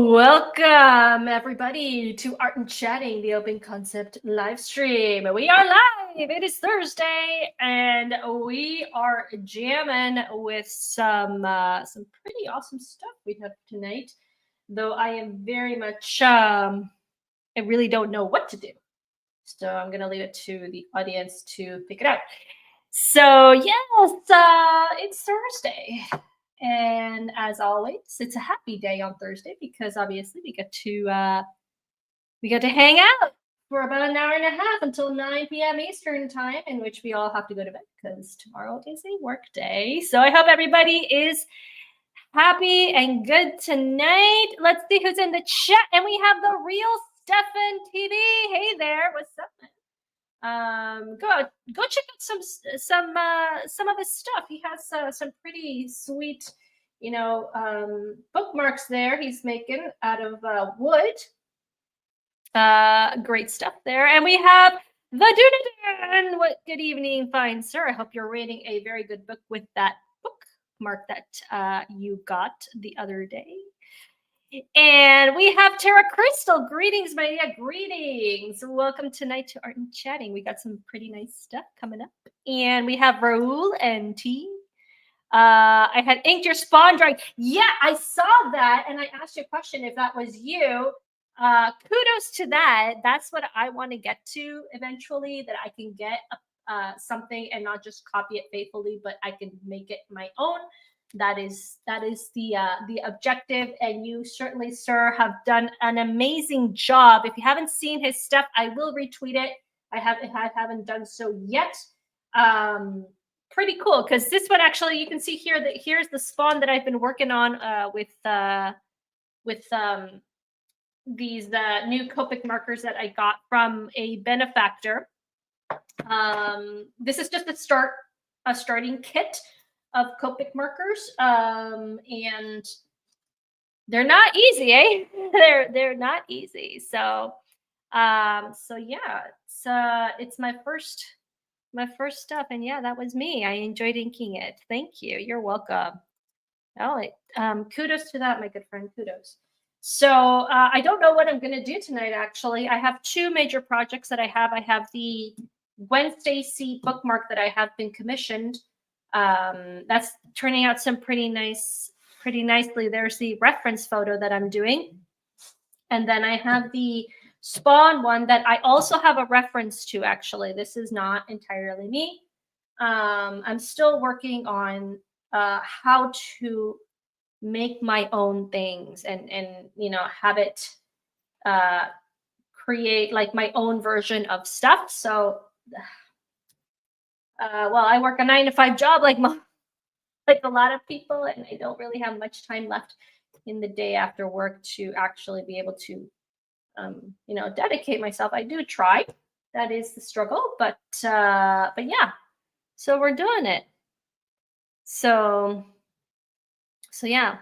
Welcome, everybody, to Art and Chatting, the Open Concept live stream. We are live. It is Thursday, and we are jamming with some pretty awesome stuff we have tonight. Though I am very much, I really don't know what to do, so I'm gonna leave it to the audience to pick it out. So yes, it's Thursday. And as always, it's a happy day on Thursday because obviously we get to hang out for about an hour and a half until 9 p.m. Eastern time, in which we all have to go to bed because tomorrow is a work day. So I hope everybody is happy and good tonight. Let's see who's in the chat. And we have the real Stefan TV. Hey there, what's up, man? Go check out some of his stuff. He has some pretty sweet, bookmarks there he's making out of wood. Great stuff there. And we have the Dunadan. What good evening, fine sir. I hope you're reading a very good book with that bookmark that you got the other day. And we have Tara Crystal. Greetings, my dear. Greetings. Welcome tonight to Art and Chatting. We got some pretty nice stuff coming up. And we have Raul and T. I had inked your spawn drawing. Yeah, I saw that. And I asked you a question if that was you. Kudos to that. That's what I want to get to eventually, that I can get something and not just copy it faithfully, but I can make it my own. That is the objective, and you certainly, sir, have done an amazing job. If you haven't seen his stuff, I will retweet it. I haven't done so yet. Pretty cool, because this one actually, you can see here that here's the spawn that I've been working on with these new Copic markers that I got from a benefactor. This is just a starting kit of Copic markers, and they're not easy, eh? they're not easy. So yeah, it's my first stuff, and yeah, that was me. I enjoyed inking it. Thank you. You're welcome. Oh, kudos to that, my good friend. Kudos. So I don't know what I'm going to do tonight. Actually, I have two major projects that I have. I have the Gwen Stacy bookmark that I have been commissioned. That's turning out pretty nicely. There's the reference photo that I'm doing, and then I have the spawn one that I also have a reference to. Actually, this is not entirely me. I'm still working on how to make my own things and have it create like my own version of stuff. So well, I work a 9-to-5 job like a lot of people, and I don't really have much time left in the day after work to actually be able to, dedicate myself. I do try. That is the struggle, but yeah. So we're doing it. So yeah.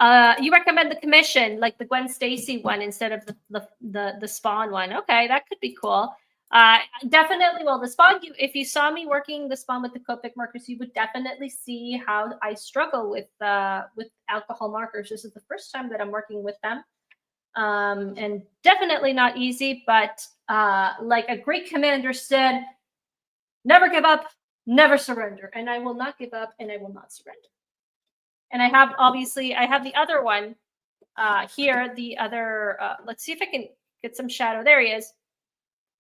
You recommend the commission, like the Gwen Stacy one, instead of the spawn one. Okay, that could be cool. Definitely. Well, the spawn, if you saw me working the spawn with the Copic markers, you would definitely see how I struggle with alcohol markers. This is the first time that I'm working with them, and definitely not easy. But like a great commander said, never give up, never surrender. And I will not give up, and I will not surrender. And I have the other one here. The other, let's see if I can get some shadow. There he is.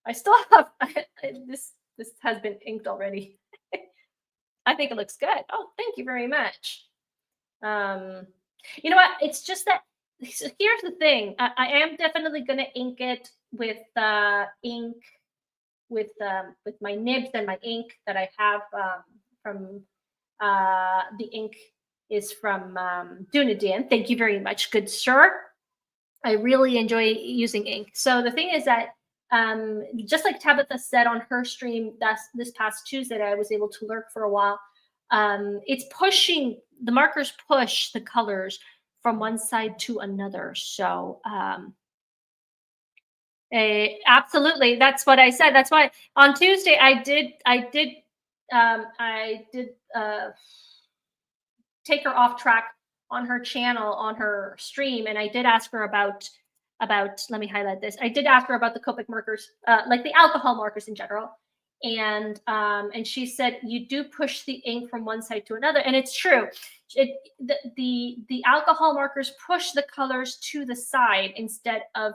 I still have this has been inked already. I think it looks good. Oh, thank you very much. You know what? It's just that here's the thing. I am definitely going to ink it with ink with my nibs and my ink that I have from the ink is from Dunadan. Thank you very much, good sir. I really enjoy using ink. So the thing is that just like Tabitha said on her stream this past Tuesday, I was able to lurk for a while. It's pushing, the markers push the colors from one side to another. So absolutely, that's what I said. That's why on Tuesday I did take her off track channel, on her stream, and I did ask her about let me highlight this. I did ask her about the Copic markers, like the alcohol markers in general. And she said you do push the ink from one side to another, and it's true. The alcohol markers push the colors to the side instead of,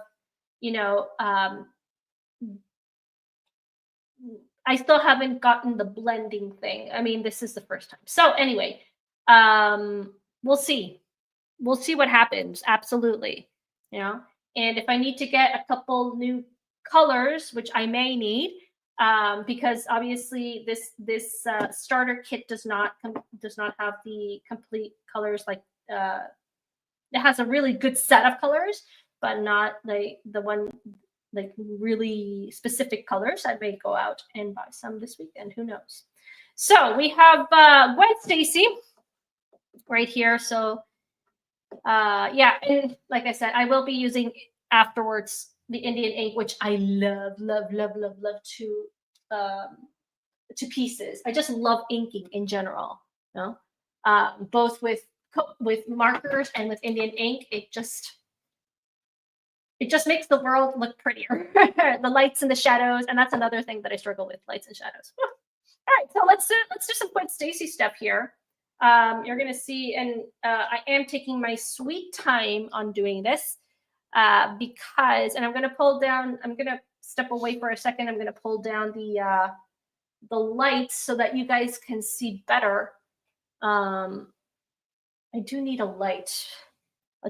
you know, I still haven't gotten the blending thing. I mean, this is the first time. So anyway, we'll see. We'll see what happens. Absolutely. You know, and if I need to get a couple new colors, which I may need, because obviously this starter kit does not have the complete colors. Like it has a really good set of colors, but not like the one, like really specific colors. I may go out and buy some this weekend. Who knows? So we have Gwen Stacy right here. So yeah, and like I said, I will be using afterwards the Indian ink, which I love to pieces. I just love inking in general. You know, both with markers and with Indian ink. It just makes the world look prettier. The lights and the shadows, and that's another thing that I struggle with: lights and shadows. All right, so let's do some Gwen Stacy stuff here. You're gonna see, and I am taking my sweet time on doing this because, and I'm gonna pull down. I'm gonna step away for a second. I'm gonna pull down the lights so that you guys can see better. I do need a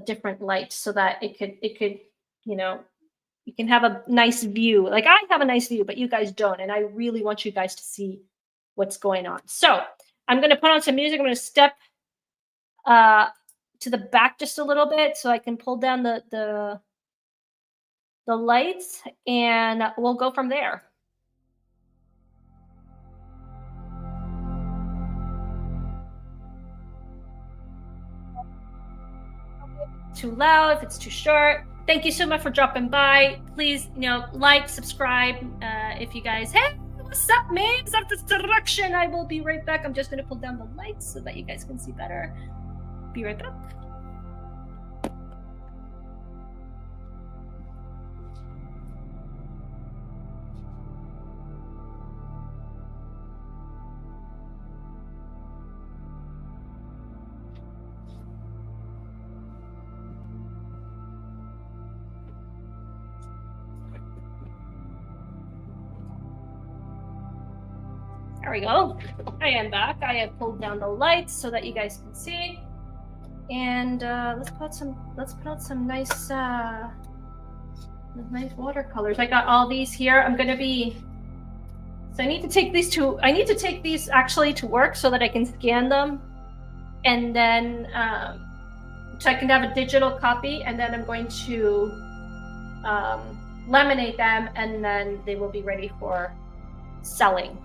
different light, so that it could, you know, you can have a nice view. Like I have a nice view, but you guys don't, and I really want you guys to see what's going on. So I'm going to put on some music. I'm going to step to the back just a little bit so I can pull down the lights, and we'll go from there. Too loud, if it's too short. Thank you so much for dropping by. Please, you know, like, subscribe. If you guys, hey, what's up, man? What's up, this direction? I will be right back. I'm just going to pull down the lights so that you guys can see better. Be right back. There we go. I am back. I have pulled down the lights so that you guys can see. And let's put out some nice watercolors. I got all these here. I'm gonna be, so I need to take these actually to work so that I can scan them, and then so I can have a digital copy, and then I'm going to laminate them, and then they will be ready for selling.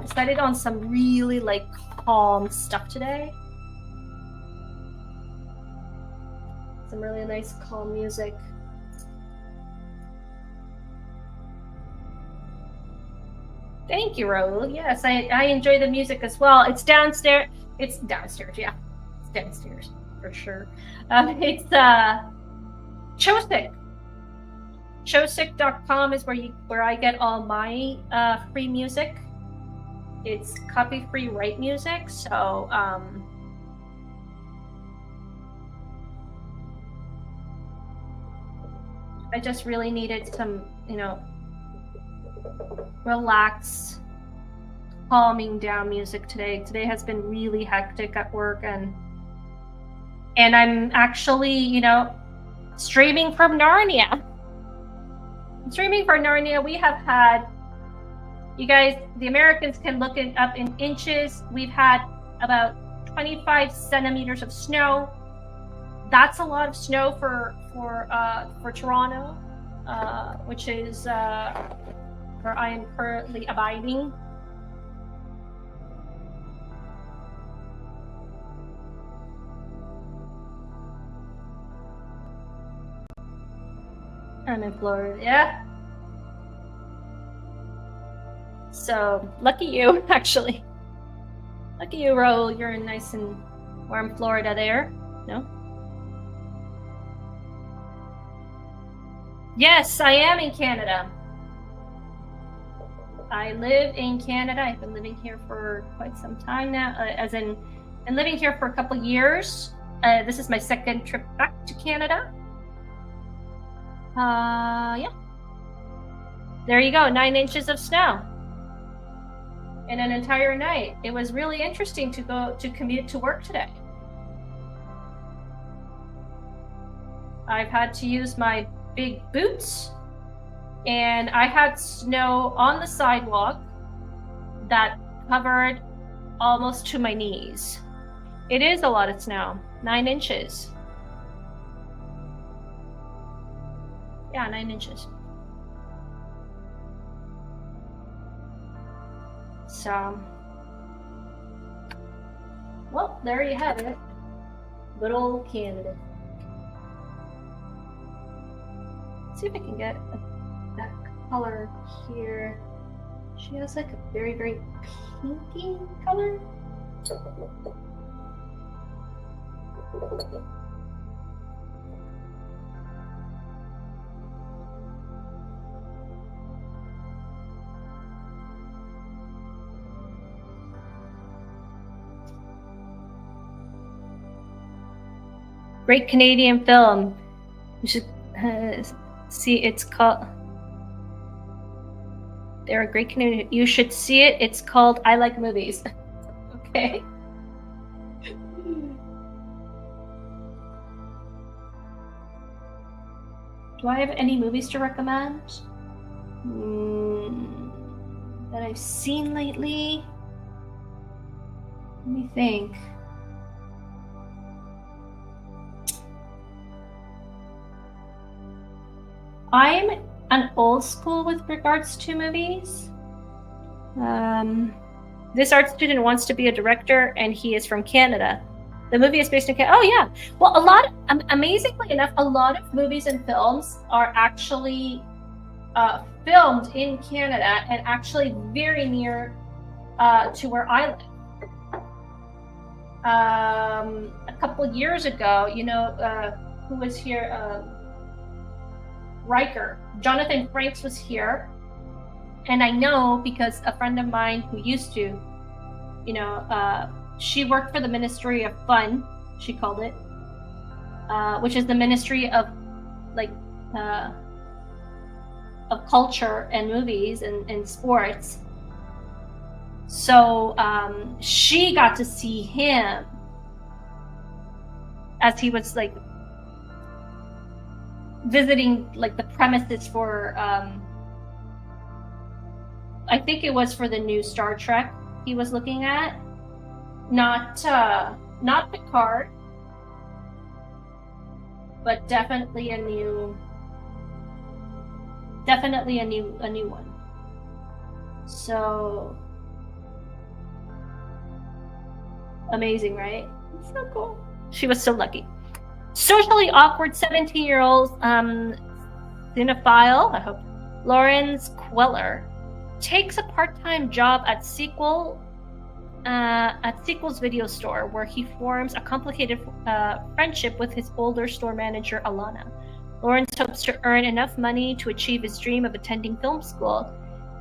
Decided on some really like calm stuff today. Some really nice calm music. Thank you, Raul. Yes, I enjoy the music as well. It's downstairs. It's downstairs, yeah. It's downstairs for sure. It's Chosic. Chosic.com is where I get all my free music. It's copy-free right music, so I just really needed some, you know, relax, calming down music today. Today has been really hectic at work, and I'm actually, you know, streaming from Narnia. We have had, you guys, the Americans can look it up in inches. We've had about 25 centimeters of snow. That's a lot of snow for Toronto, which is where I am currently abiding. I'm in Florida, yeah. So lucky you, actually. Look at you, Ro. You're in nice and warm Florida there. No? Yes, I am in Canada. I live in Canada. I've been living here for quite some time now, I'm living here for a couple years. This is my second trip back to Canada. Yeah. There you go, 9 inches of snow in an entire night. It was really interesting to commute to work today. I've had to use my big boots, and I had snow on the sidewalk that covered almost to my knees. It is a lot of snow, 9 inches. Yeah, 9 inches. So, well, there you have it. Good old Canada. Let's see if I can get that color here. She has like a very, very pinky color. Great Canadian film. You should see. It's called. They're a great Canadian. You should see it. It's called I Like Movies. Okay. Do I have any movies to recommend that I've seen lately? Let me think. I'm an old school with regards to movies. This art student wants to be a director, and he is from Canada. The movie is based in Canada. Oh yeah. Well, amazingly enough, a lot of movies and films are actually filmed in Canada, and actually very near to where I live. A couple years ago, who was here? Riker. Jonathan Frakes was here, and I know because a friend of mine who used to, she worked for the Ministry of Fun, she called it, which is the Ministry of of Culture and Movies and Sports. So she got to see him as he was visiting the premises for I think it was for the new Star Trek he was looking at, not Picard, but definitely a new one. So amazing, right? It's so cool. She was so lucky. Socially awkward 17-year-old cinephile, I hope, Lawrence Queller, takes a part-time job at Sequel's video store, where he forms a complicated friendship with his older store manager, Alana. Lawrence hopes to earn enough money to achieve his dream of attending film school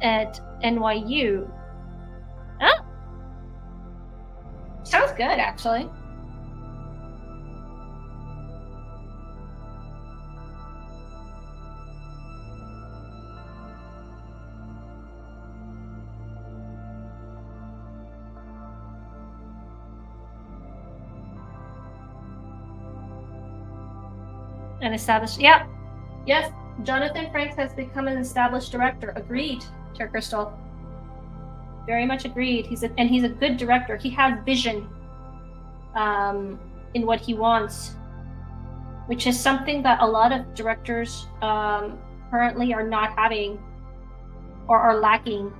at NYU. Oh, sounds good, actually. An established, yeah. Yes, Jonathan Frakes has become an established director. Agreed, Ter Crystal. Very much agreed. He's a good director. He has vision in what he wants, which is something that a lot of directors currently are not having or are lacking,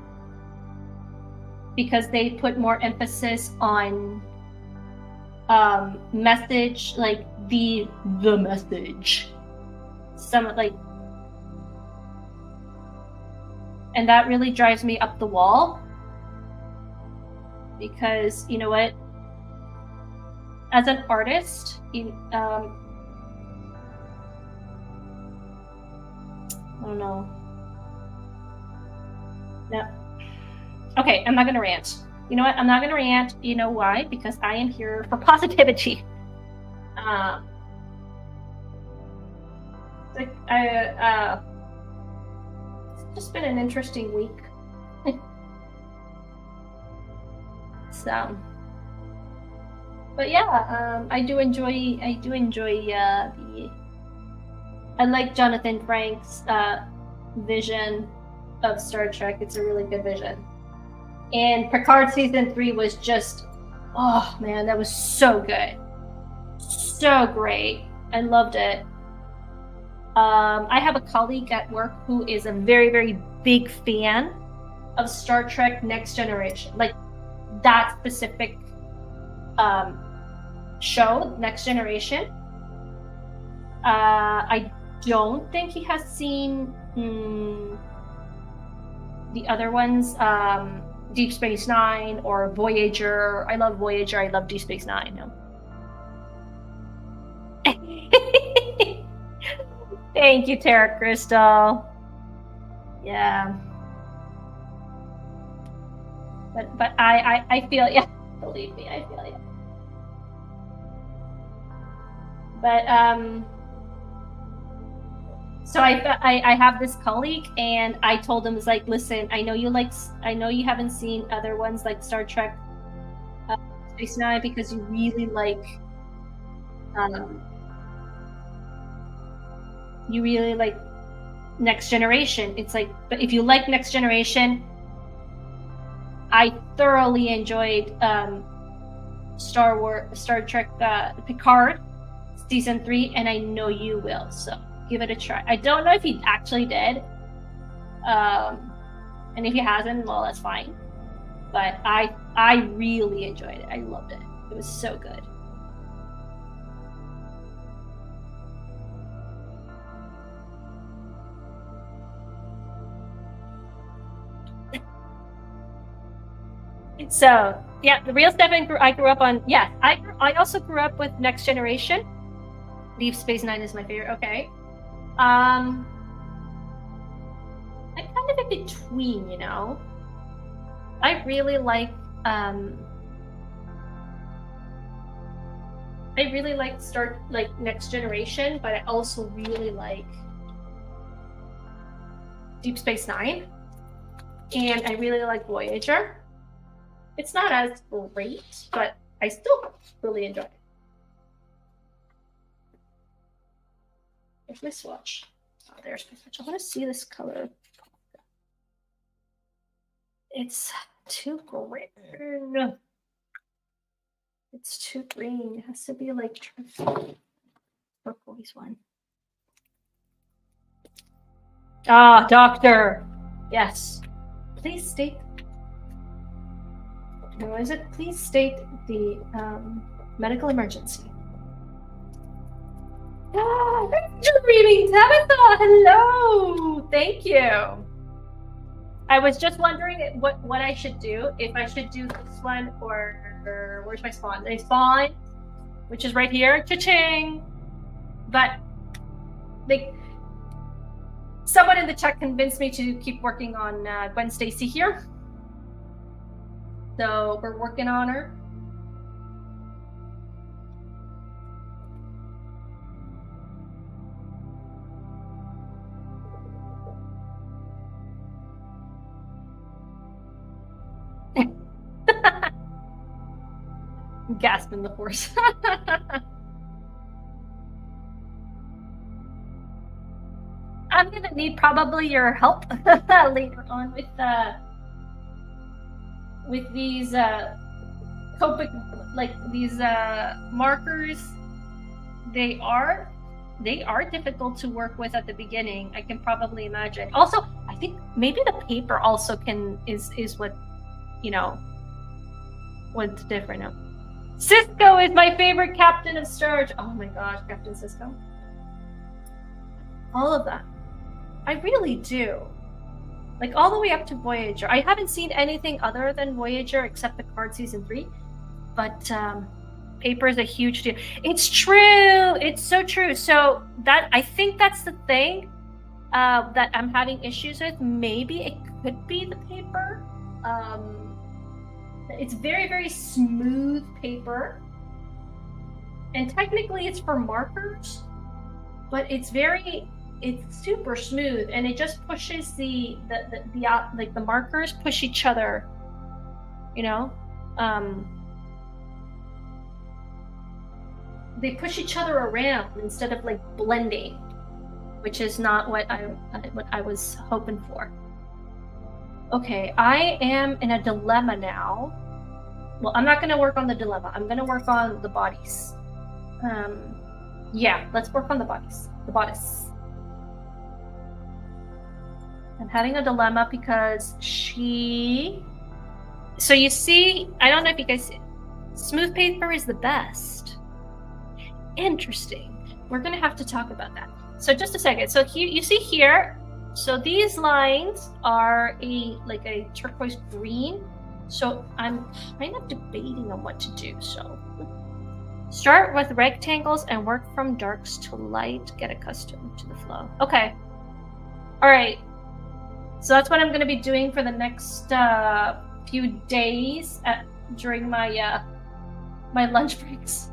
because they put more emphasis on message, like the message, and that really drives me up the wall. because you know what? As an artist, I don't know. No. Okay, I'm not gonna rant. You know what? I'm not gonna rant. You know why? Because I am here for positivity. Like it's just been an interesting week. So, but yeah, I do enjoy the. I like Jonathan Frank's vision of Star Trek. It's a really good vision. And Picard season 3 was just, oh man, that was so good. So great. I loved it. I have a colleague at work who is a very, very big fan of Star Trek Next Generation. Like that specific show, Next Generation. I don't think he has seen the other ones, Deep Space Nine or Voyager. I love Voyager. I love Deep Space Nine. No. Thank you, Tara Crystal. Yeah. But I feel, yeah, believe me, I feel you. But so I have this colleague, and I told him, it's like, listen, I know you haven't seen other ones like Star Trek Space Nine because you really like Next Generation. It's like, but if you like Next Generation, I thoroughly enjoyed Star Trek Picard season 3, and I know you will. So give it a try. I don't know if he actually did, and if he hasn't, well, that's fine. But I really enjoyed it. I loved it. It was so good. So yeah, the real stuff I grew up on. Yeah, I also grew up with Next Generation. Deep Space Nine is my favorite. Okay. I'm kind of in between, you know. I really like Next Generation, but I also really like Deep Space Nine, and I really like Voyager. It's not as great, but I still really enjoy it. There's my swatch. Oh, there's my swatch. I want to see this color. It's too green. It's too green. It has to be like turquoise one. Ah, doctor. Yes. Please state. No, is it? Please state the medical emergency. Ah, you're reading Tabitha. Hello. Thank you. I was just wondering what I should do. If I should do this one or where's my spawn? My spawn, which is right here. Cha-ching. But like someone in the chat convinced me to keep working on Gwen Stacy here. So we're working on her. Gasping the horse. I'm gonna need probably your help later on with these Copic, like these markers. They are difficult to work with at the beginning. I can probably imagine. Also, I think maybe the paper also is what, you know, what's different now. Cisco is my favorite captain of Star Trek. Oh my gosh, Captain Cisco. All of that. I really do. Like all the way up to Voyager. I haven't seen anything other than Voyager except the card season 3, but paper is a huge deal. It's true. It's so true. So that I think that's the thing that I'm having issues with. Maybe it could be the paper. It's very, very smooth paper, and technically it's for markers, but it's super smooth, and it just pushes the like the markers push each other, you know. They push each other around instead of like blending, which is not what I was hoping for. Okay, I am in a dilemma now. Well, I'm not going to work on the dilemma. I'm going to work on the bodies. Yeah, let's work on the bodies. The bodice. I'm having a dilemma because so you see, I don't know if you guys see, smooth paper is the best. Interesting. We're going to have to talk about that. So just a second. So here, you see here, so these lines are like a turquoise green. So I'm kind of debating on what to do. So start with rectangles and work from darks to light. Get accustomed to the flow. Okay. All right. So that's what I'm going to be doing for the next few days during my my lunch breaks.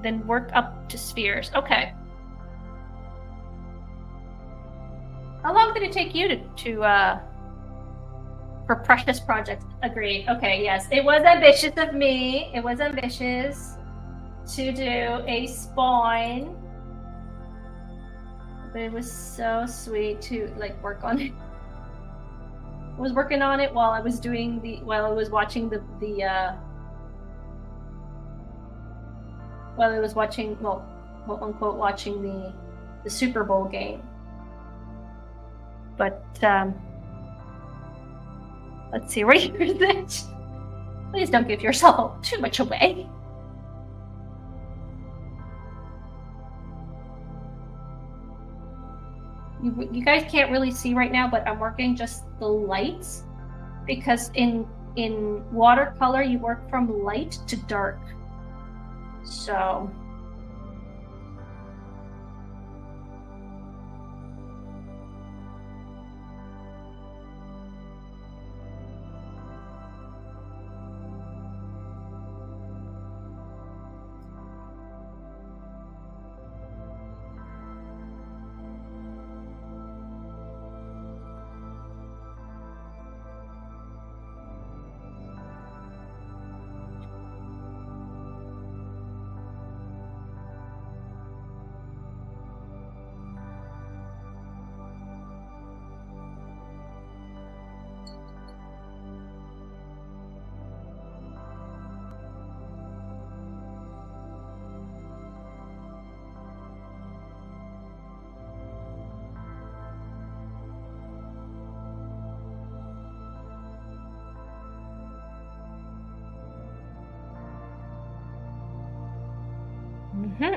Then work up to spheres. Okay. How long did it take you to for precious projects? Agreed. Okay, yes. It was ambitious of me. It was ambitious to do a spawn. But it was so sweet to like work on it. I was working on it while I was watching well, quote unquote, watching the Super Bowl game. But let's see, where is it? Please don't give yourself too much away. You guys can't really see right now, but I'm working just the lights, because in watercolor you work from light to dark. So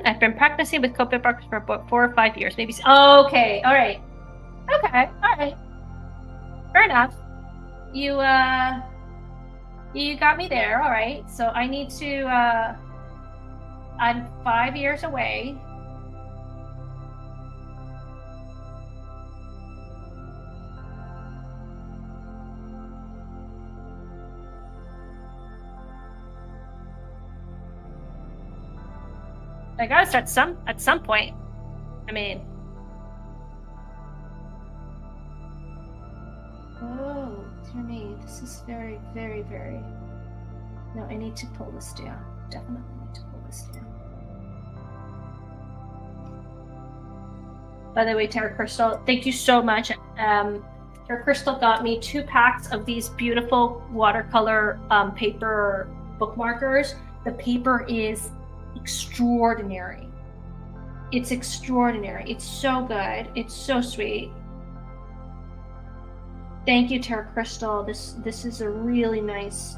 I've been practicing with Copic Box for about 4 or 5 years, maybe. Okay, all right. Okay, all right. Fair enough. You got me there. All right. So I need to. I'm 5 years away. I gotta start at some point. I mean. Oh, dear me. This is very, very, very. No, I need to pull this down. Definitely need to pull this down. By the way, Terra Crystal, thank you so much. Terra Crystal got me 2 packs of these beautiful watercolor paper bookmarkers. The paper is extraordinary. It's extraordinary. It's so good. It's so sweet. Thank you, Terra Crystal. This is a really nice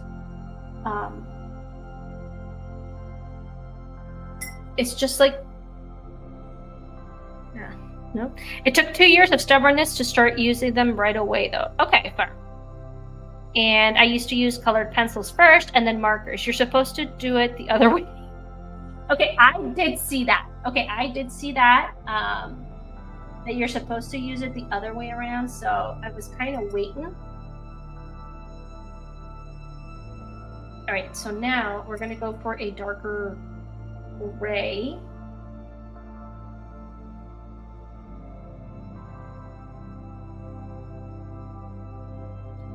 it's just like, yeah, no. It took 2 years of stubbornness to start using them right away, though. Okay, fair. And I used to use colored pencils first and then markers. You're supposed to do it the other way. Okay, I did see that. Okay, I did see that. That you're supposed to use it the other way around, so I was kind of waiting. All right, so now we're gonna go for a darker gray.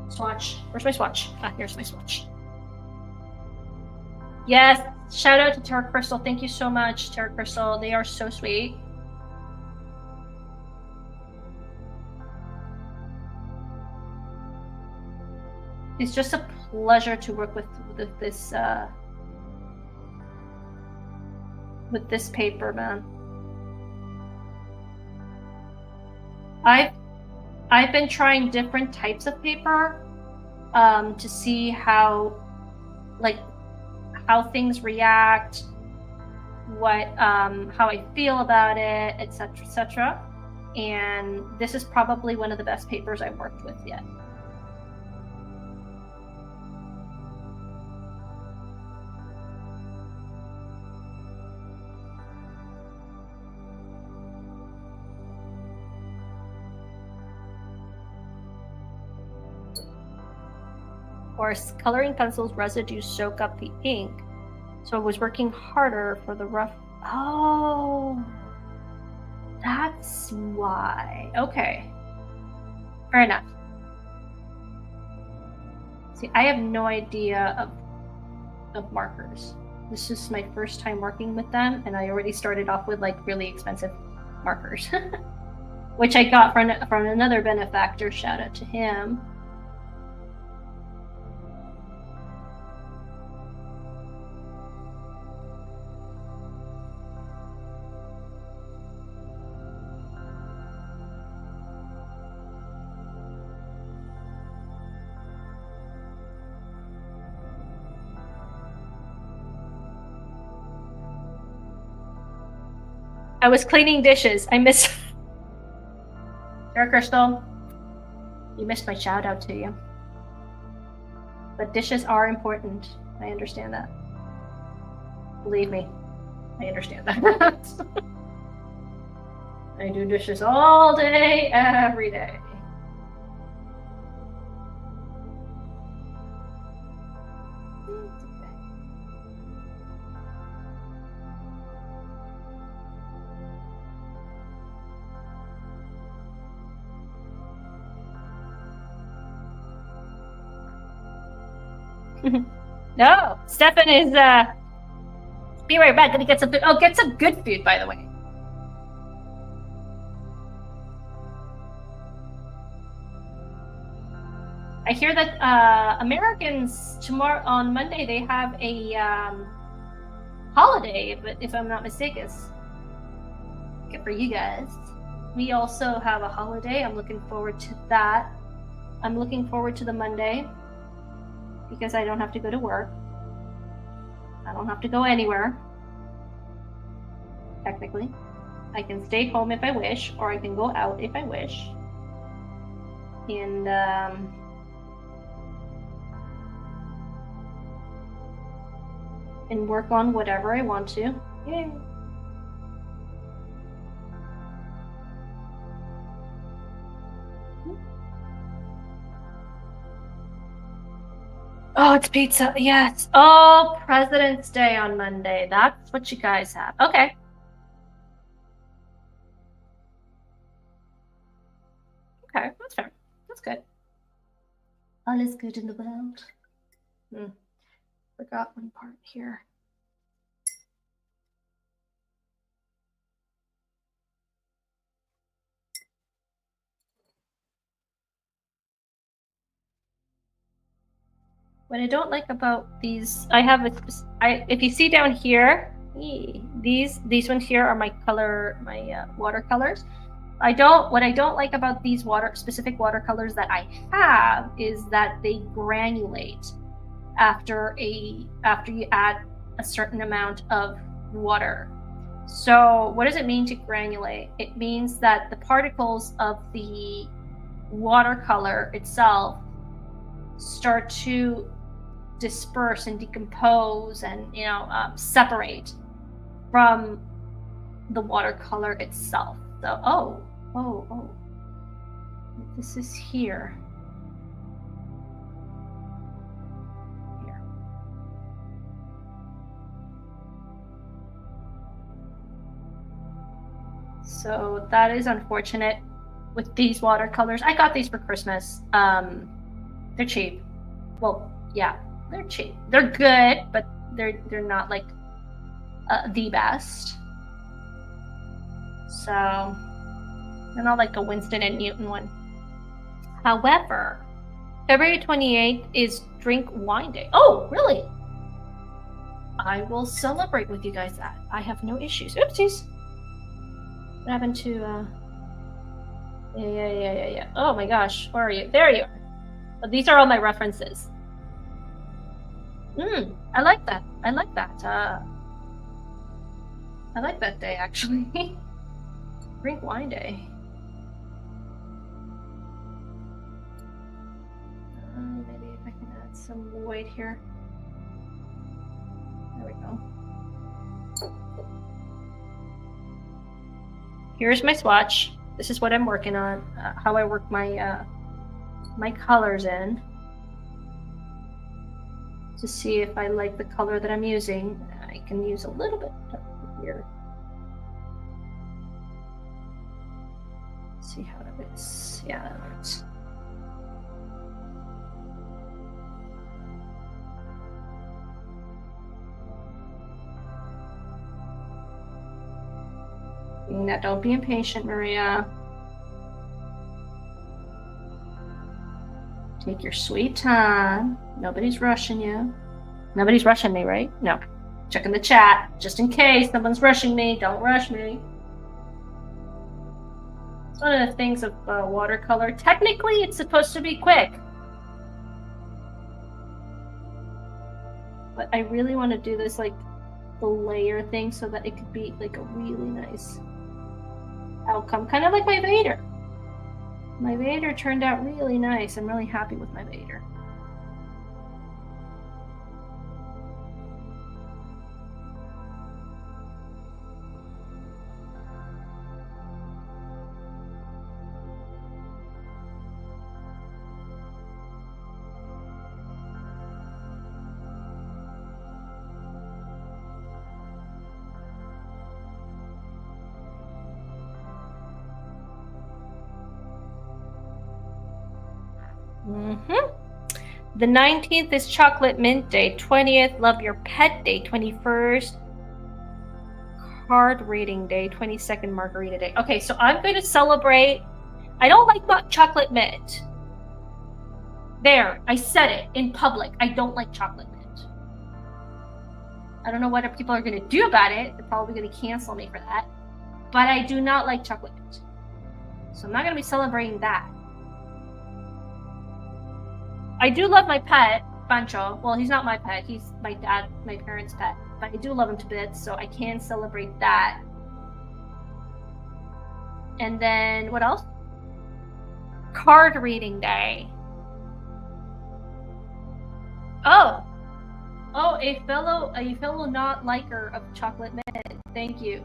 Swatch. Where's my swatch? Ah, here's my swatch. Yes, shout out to Terra Crystal. Thank you so much, Terra Crystal. They are so sweet. It's just a pleasure to work with this paper, man. I've been trying different types of paper to see how things react, how I feel about it, etc., etc. And this is probably one of the best papers I've worked with yet. Of course, coloring pencils residue soak up the ink, so I was working harder for the rough. Oh, that's why. Okay, fair enough. See, I have no idea of markers. This is my first time working with them, and I already started off with like really expensive markers, which I got from another benefactor. Shout out to him. I was cleaning dishes. I miss Sarah Crystal. You missed my shout out to you. But dishes are important. I understand that. Believe me, I understand that. I do dishes all day, every day. No, Stefan is be right back. Gonna get some food. Oh, get some good food, by the way. I hear that Americans tomorrow on Monday they have a holiday, if I'm not mistaken. Good for you guys. We also have a holiday. I'm looking forward to that. I'm looking forward to the Monday because I don't have to go to work. I don't have to go anywhere. Technically, I can stay home if I wish, or I can go out if I wish. And work on whatever I want to. Yay. Oh, it's pizza. Yes. Oh, President's Day on Monday. That's what you guys have. Okay. Okay, that's fair. That's good. All is good in the world. Forgot one part here. What I don't like about these, if you see down here, these ones here are my watercolors. What I don't like about these specific watercolors that I have is that they granulate after you add a certain amount of water. So what does it mean to granulate? It means that the particles of the watercolor itself start to disperse and decompose and separate from the watercolor itself. So oh, this is here. So that is unfortunate with these watercolors. I got these for Christmas. They're cheap. Well, yeah, they're cheap. They're good, but they're not like the best. So they're not like a Winston and Newton one. However, February 28th is Drink Wine Day. Oh, really? I will celebrate with you guys that. I have no issues. Oopsies. What happened to yeah. Oh my gosh, where are you? There you are. Oh, these are all my references. I like that. I like that. I like that day actually. Drink Wine Day. Maybe if I can add some white here. There we go. Here's my swatch. This is what I'm working on. How I work my my colors in to see if I like the color that I'm using. I can use a little bit here. See how it is. Yeah, that works. Now, don't be impatient, Maria. Take your sweet time. Nobody's rushing you. Nobody's rushing me, right? No. Checking the chat, just in case someone's rushing me. Don't rush me. It's one of the things of watercolor. Technically, it's supposed to be quick. But I really want to do this like the layer thing so that it could be like a really nice outcome. Kind of like my Vader. My Vader turned out really nice. I'm really happy with my Vader. The 19th is Chocolate Mint Day. 20th, Love Your Pet Day. 21st, Card Reading Day. 22nd, Margarita Day. Okay, so I'm going to celebrate. I don't like chocolate mint. There, I said it in public. I don't like chocolate mint. I don't know what people are going to do about it. They're probably going to cancel me for that. But I do not like chocolate mint. So I'm not going to be celebrating that. I do love my pet, Pancho. Well, he's not my pet. He's my parents' pet. But I do love him to bits, so I can celebrate that. And then, what else? Card Reading Day. Oh, a fellow not liker of chocolate mint. Thank you.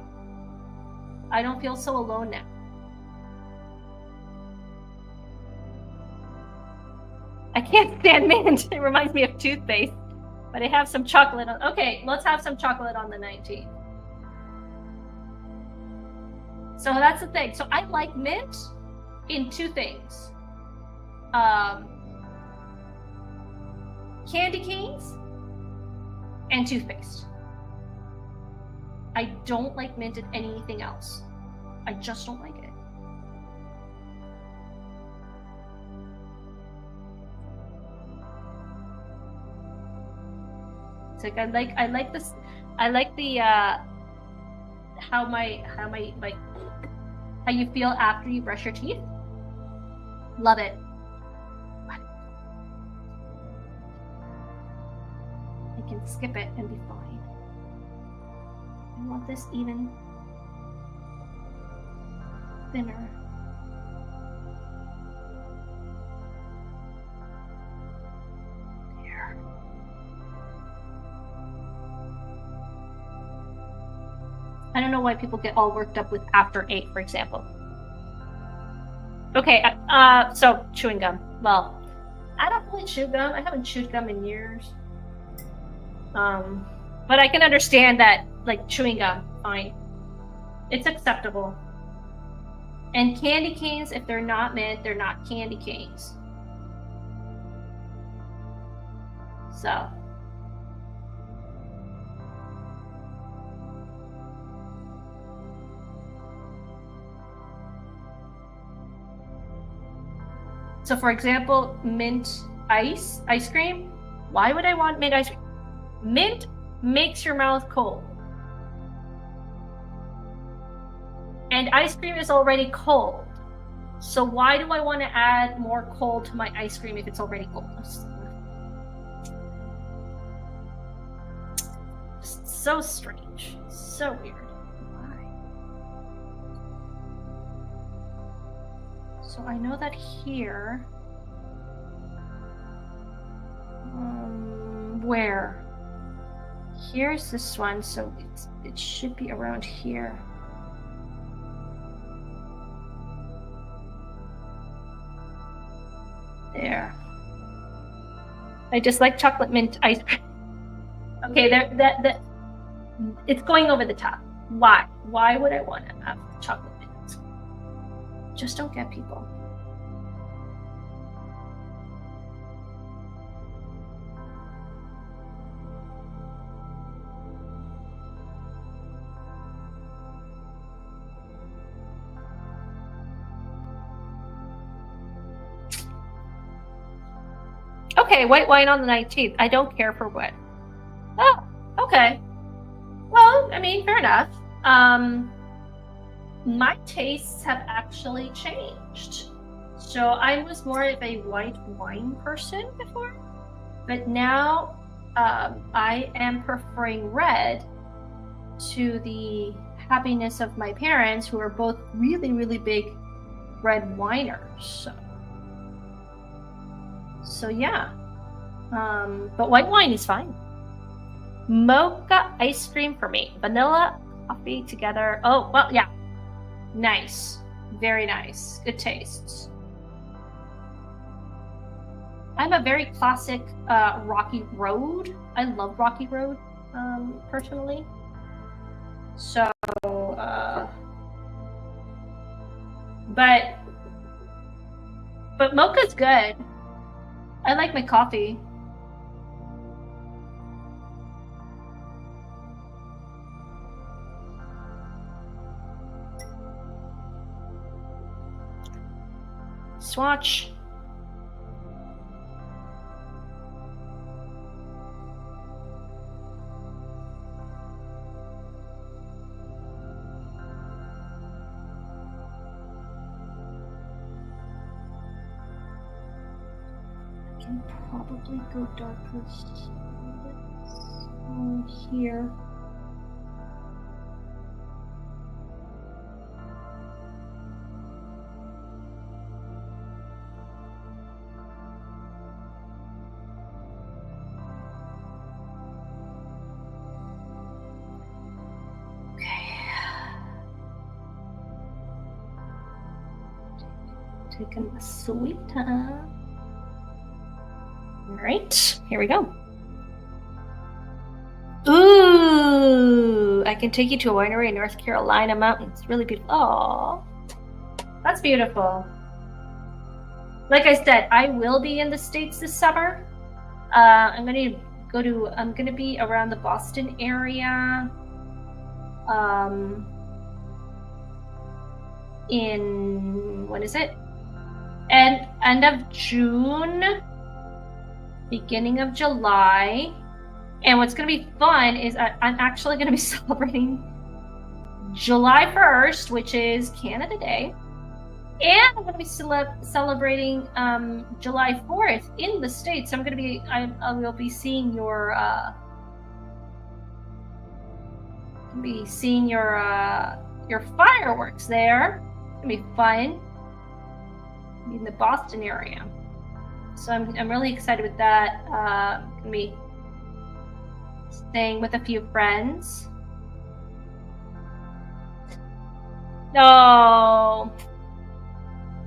I don't feel so alone now. I can't stand mint. It reminds me of toothpaste. But I have some chocolate on. Okay, let's have some chocolate on the 19th. So that's the thing. So I like mint in two things. Candy canes and toothpaste. I don't like mint in anything else. I just don't like it. It's like I like this. I like the how you feel after you brush your teeth. Love it. I can skip it and be fine. I want this even thinner. There. I don't know why people get all worked up with after 8, for example. Okay, so chewing gum. Well, I don't really chew gum. I haven't chewed gum in years. But I can understand that, like, chewing gum, fine. It's acceptable. And candy canes, if they're not mint, they're not candy canes. So. So for example, mint ice cream. Why would I want mint ice cream? Mint makes your mouth cold. And ice cream is already cold. So why do I want to add more cold to my ice cream if it's already cold? So strange. So weird. Why? So I know that here. Where? Here's this one, so it should be around here. There. I just like chocolate mint ice cream. Okay, that it's going over the top. Why? Why would I want to have chocolate mint ice cream? Just don't get people. Okay, white wine on the 19th. I don't care for what. Oh, okay. Well, I mean, fair enough. My tastes have actually changed. So I was more of a white wine person before, but now I am preferring red to the happiness of my parents, who are both really, really big red winers. So yeah, but white wine is fine. Mocha ice cream for me. Vanilla, coffee together. Oh, well, yeah. Nice. Very nice. Good tastes. I'm a very classic Rocky Road. I love Rocky Road, personally. So, but mocha's good. I like my coffee. Swatch. I can probably go darker here. Taking a sweet time. All right, here we go. Ooh, I can take you to a winery in North Carolina mountains. Really beautiful. Oh, that's beautiful. Like I said, I will be in the States this summer. I'm gonna be around the Boston area. In, when is it? End of June, beginning of July. And what's going to be fun is I'm actually going to be celebrating July 1st, which is Canada Day. And I'm going to be celebrating July 4th in the States. So I will be seeing your fireworks there. gonna be fun. In the Boston area. So I'm really excited with that. Gonna be staying with a few friends. No,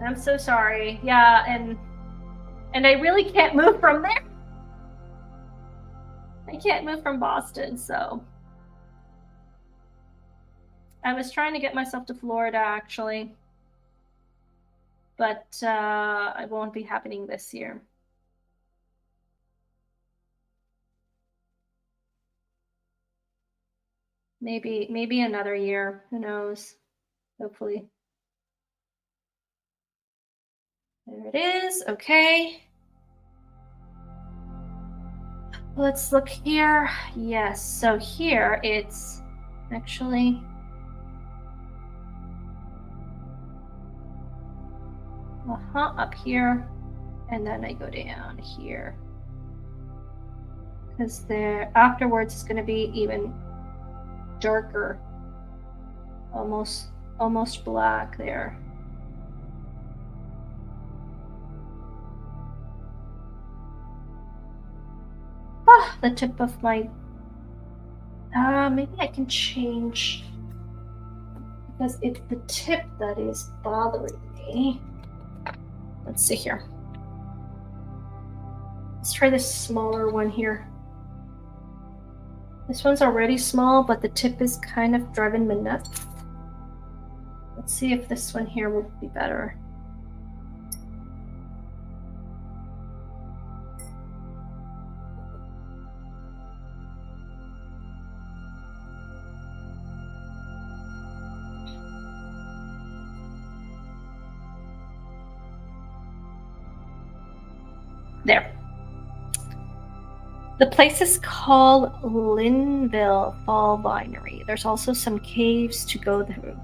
I'm so sorry. Yeah, and I really can't move from there. I can't move from Boston, so I was trying to get myself to Florida actually, but it won't be happening this year. Maybe another year. Who knows? Hopefully. There it is. Okay. Let's look here. Yes. So here it's actually up here, and then I go down here because there afterwards it's going to be even darker, almost black there. The tip of my maybe I can change because it's the tip that is bothering me. Let's see here. Let's try this smaller one here. This one's already small, but the tip is kind of driving me nuts. Let's see if this one here will be better. There. The place is called Linville Fall Winery. There's also some caves to go through.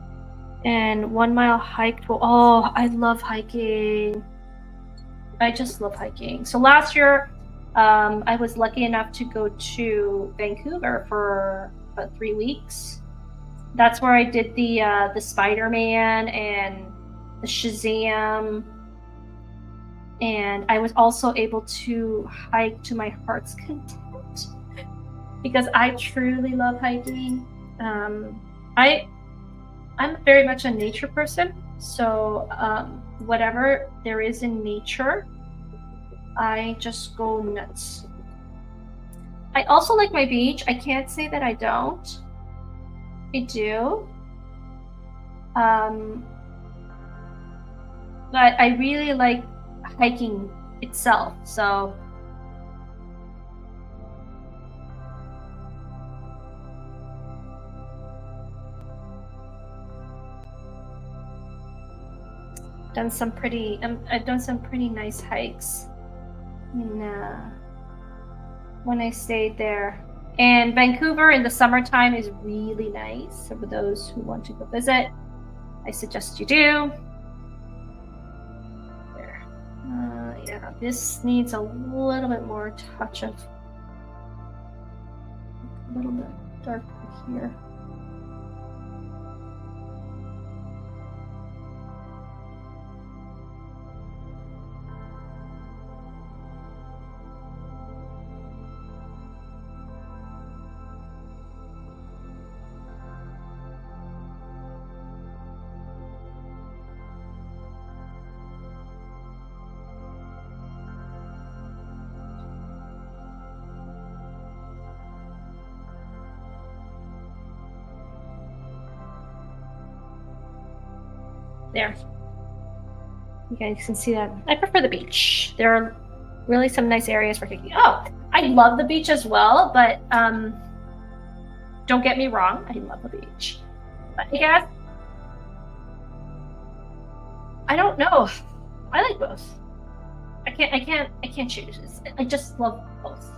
And 1 mile hike. Oh, I love hiking. I just love hiking. So last year, I was lucky enough to go to Vancouver for about 3 weeks. That's where I did the Spider-Man and the Shazam. And I was also able to hike to my heart's content because I truly love hiking. I'm very much a nature person, so whatever there is in nature, I just go nuts. I also like my beach. I can't say that I don't. I do. But I really like hiking itself, so I've done some pretty nice hikes when I stayed there. And Vancouver in the summertime is really nice. So for those who want to go visit, I suggest you do. There. Yeah, this needs a little bit more touch of a little bit darker here. There. You guys can see that. I prefer the beach. There are really some nice areas for hiking. Oh, I love the beach as well, but don't get me wrong, I love the beach. But I guess I don't know. I like both. I can't choose. I just love both.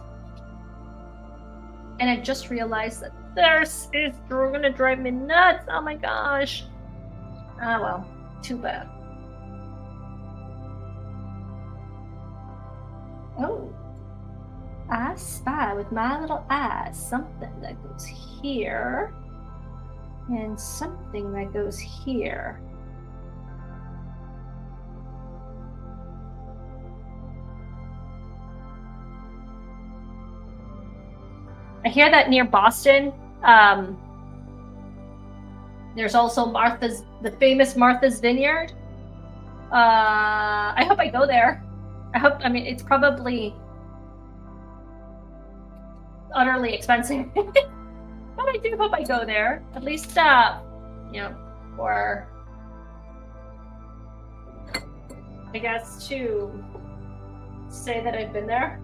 And I just realized that this is gonna drive me nuts. Oh my gosh. Ah well, too bad. Oh, I spy with my little eyes something that goes here and something that goes here. I hear that near Boston, there's also the famous Martha's Vineyard. I hope I go there. I mean, it's probably utterly expensive, but I do hope I go there. At least, for, I guess, to say that I've been there.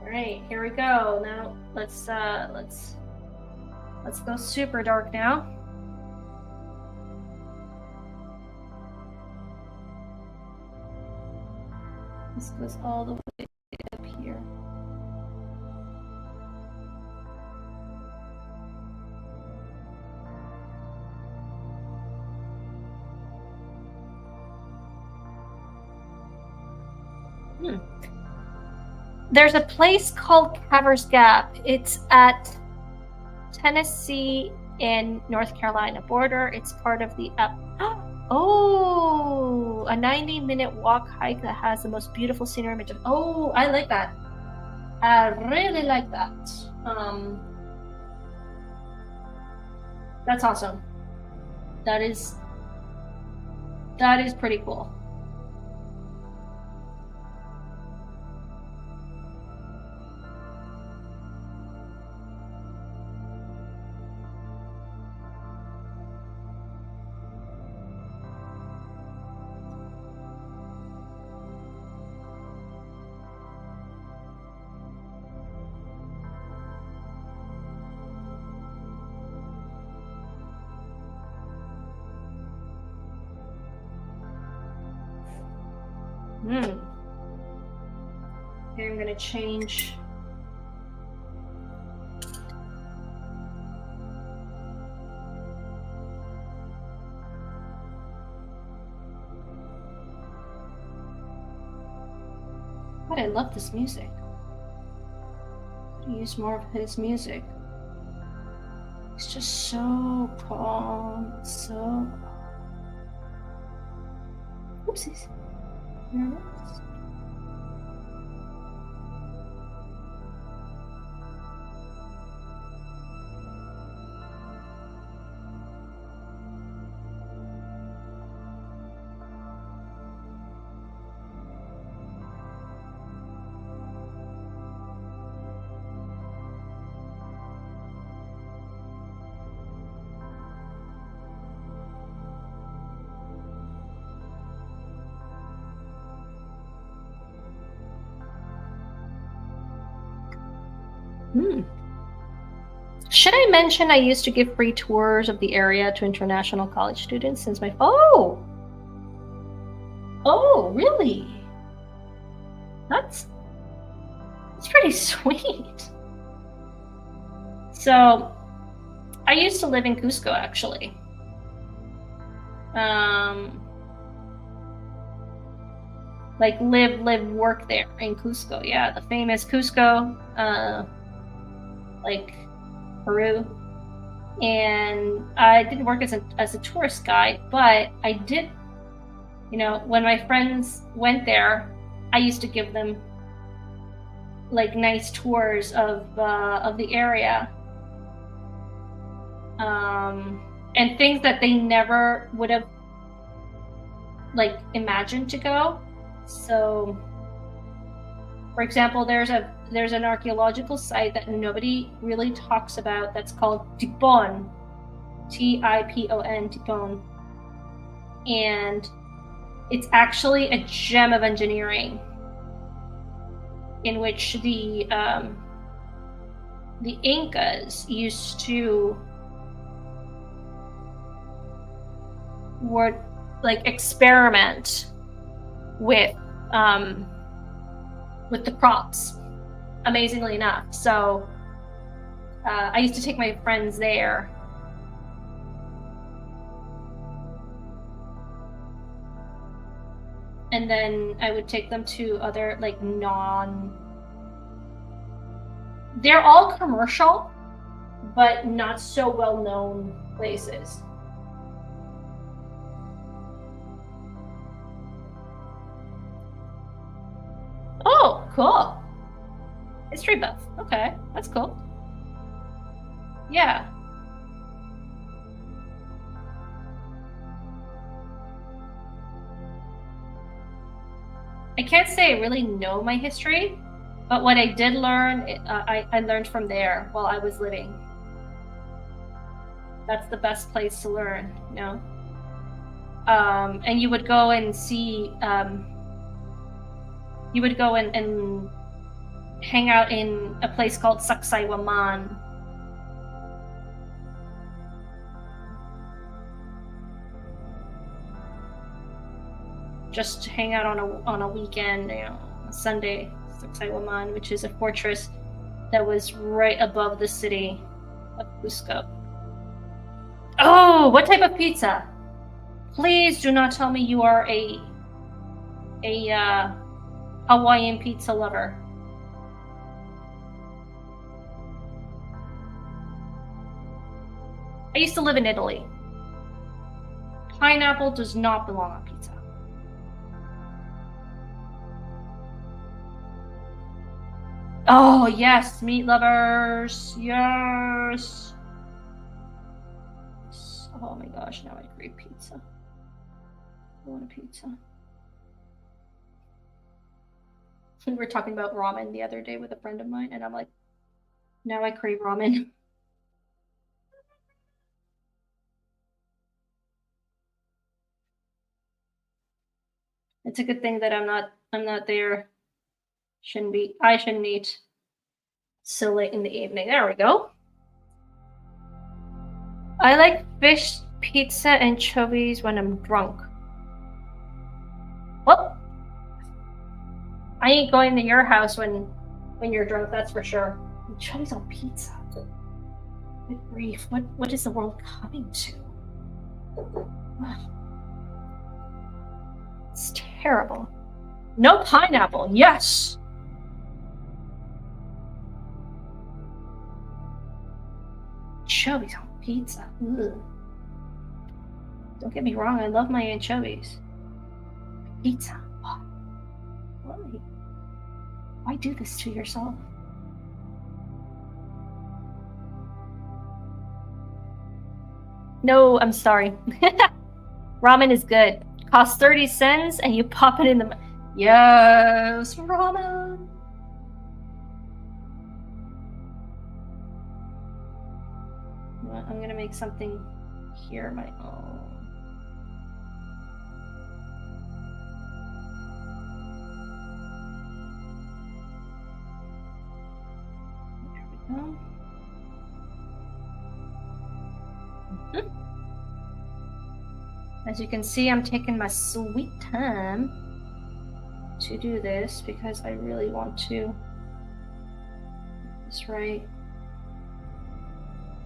All right, here we go. Now let's go super dark now. This goes all the way up here. There's a place called Cavers Gap. It's at Tennessee and North Carolina border. It's part of the oh, a 90-minute walk hike that has the most beautiful scenery image. Oh, I like that. I really like that. That's awesome. That is pretty cool. Okay, I'm gonna change. God, I love this music. Use more of his music. It's just so calm, so. Oopsies. Nervous. Should I mention I used to give free tours of the area to international college students since my oh really? That's pretty sweet. So I used to live in Cusco actually. Like live, work there in Cusco. Yeah, the famous Cusco, like Peru. And I didn't work as a tourist guide, but I did, when my friends went there, I used to give them like nice tours of the area, and things that they never would have like imagined to go. So, for example, there's an archaeological site that nobody really talks about that's called Tipon, Tipon, Tipon, and it's actually a gem of engineering in which the Incas used to experiment with the props, amazingly enough. So I used to take my friends there. And then I would take them to other they're all commercial, but not so well-known places. cool. History buff. Okay, that's cool. Yeah. I can't say I really know my history, but what I did learn, I learned from there while I was living. That's the best place to learn, you know? And you would go and see, you would go and hang out in a place called Sacsayhuaman. Just to hang out on a weekend, you know, a Sunday, Sacsayhuaman, which is a fortress that was right above the city of Cusco. Oh, what type of pizza? Please do not tell me you are a Hawaiian pizza lover. I used to live in Italy. Pineapple does not belong on pizza. Oh, yes, meat lovers. Yes. Oh my gosh, now I crave pizza. I want a pizza. We were talking about ramen the other day with a friend of mine, and I'm like, now I crave ramen. It's a good thing that I'm not there. I shouldn't eat so late in the evening. There we go. I like fish, pizza, anchovies when I'm drunk. Well, I ain't going to your house when you're drunk, that's for sure. Anchovies on pizza. Good grief. What is the world coming to? It's terrible. No pineapple. Yes. Anchovies on pizza. Ugh. Don't get me wrong, I love my anchovies. Pizza. Why? Why do this to yourself? No, I'm sorry. Ramen is good. Costs 30 cents and you pop it in the... Yes, ramen. I'm gonna make something here my own. There we go. As you can see, I'm taking my sweet time to do this because I really want to get this right.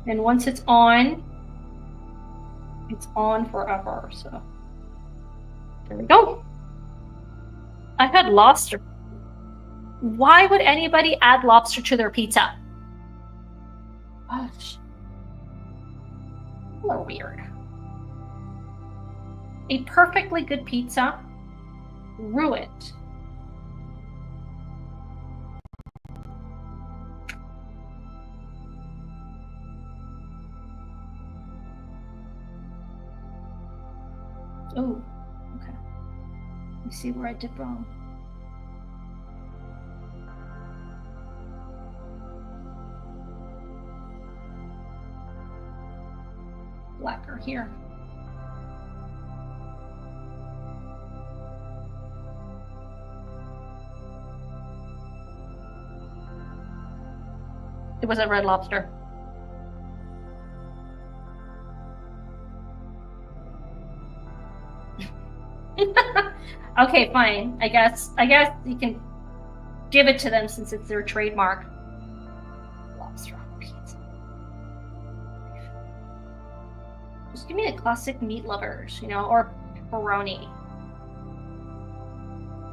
And once it's on forever. So there we go. I had lobster. Why would anybody add lobster to their pizza? Gosh. People are weird. A perfectly good pizza, ruined. Oh, okay. Let me see where I did wrong. Blacker here. It was a Red Lobster. Okay, fine. I guess you can give it to them since it's their trademark. Lobster on pizza. Just give me the classic meat lovers, you know, or pepperoni.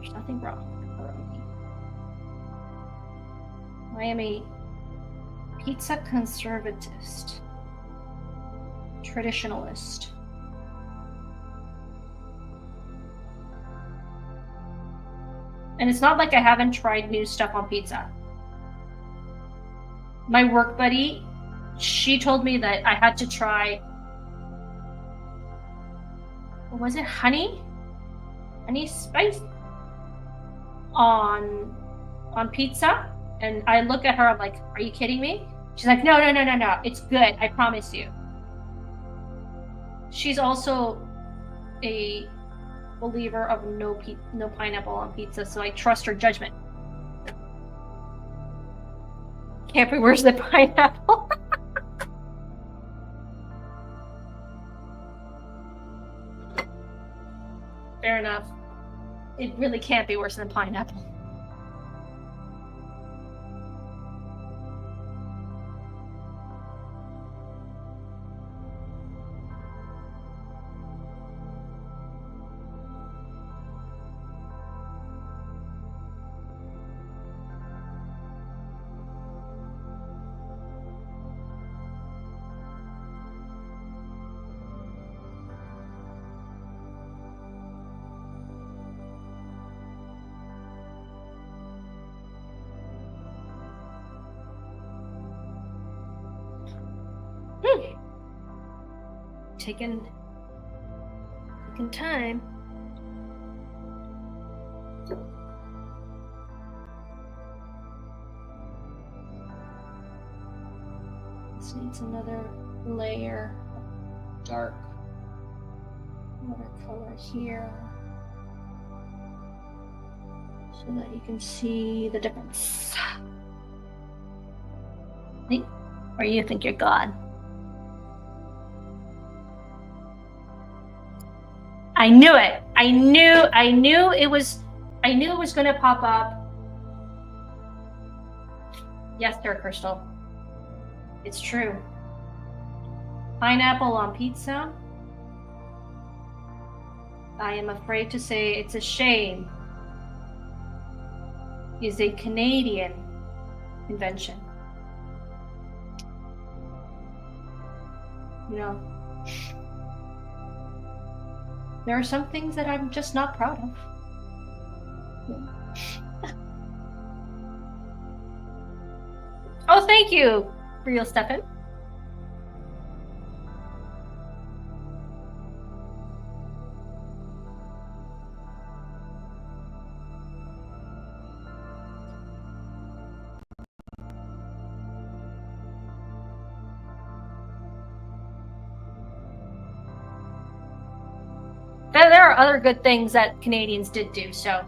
There's nothing wrong with pepperoni. I am a pizza conservatist, traditionalist. And it's not like I haven't tried new stuff on pizza. My work buddy, she told me that I had to try, what was it, honey spice on pizza. And I look at her, I'm like, are you kidding me? She's like, no, it's good, I promise you. She's also a believer of no pineapple on pizza, so I trust her judgment. Campy, where's the pineapple? Fair enough. It really can't be worse than pineapple. Taking time. This needs another layer of dark watercolor here so that you can see the difference. Or you think you're God. I knew it. I knew it was going to pop up. Yes, sir, Crystal. It's true. Pineapple on pizza. I am afraid to say it's a shame. Is a Canadian invention. You know, there are some things that I'm just not proud of. Oh, thank you, real Stefan. There are other good things that Canadians did do, so.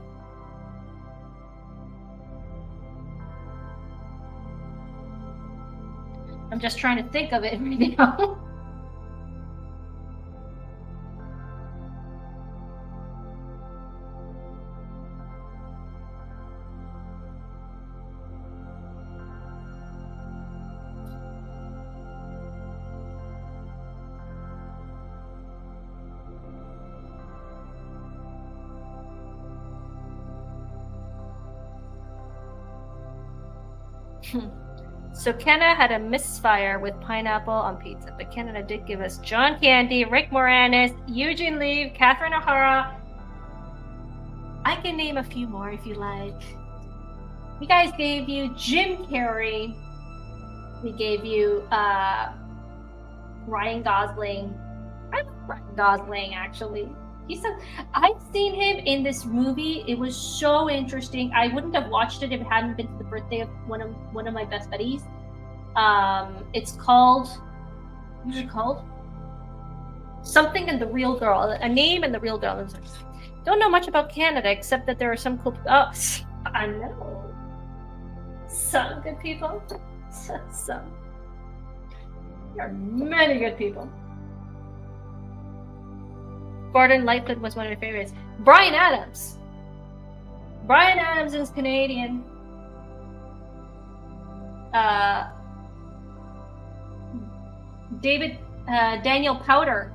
I'm just trying to think of it right now. So Kenna had a misfire with pineapple on pizza, but Canada did give us John Candy, Rick Moranis, Eugene Lee, Catherine O'Hara. I can name a few more if you like. We guys gave you Jim Carrey. We gave you Ryan Gosling. I love Ryan Gosling, actually. I've seen him in this movie. It was so interesting. I wouldn't have watched it if it hadn't been to the birthday of one of my best buddies. It's called, what is it called? Something in the Real Girl. A Name in the Real Girl. Don't know much about Canada except that there are some cool. Oh, I know. Some good people. Some. There are many good people. Gordon Lightfoot was one of my favorites. Bryan Adams. Bryan Adams is Canadian. Daniel Powder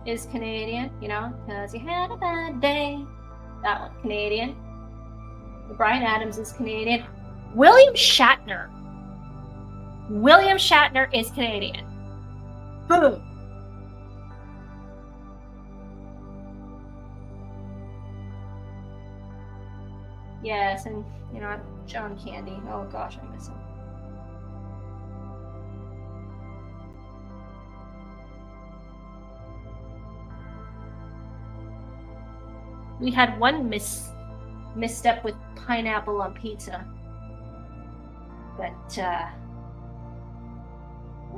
is Canadian, you know, because he had a bad day. That one, Canadian. Bryan Adams is Canadian. William Shatner. William Shatner is Canadian. Boom. Yes, and you know, John Candy. Oh gosh, I miss him. We had one misstep with pineapple on pizza, but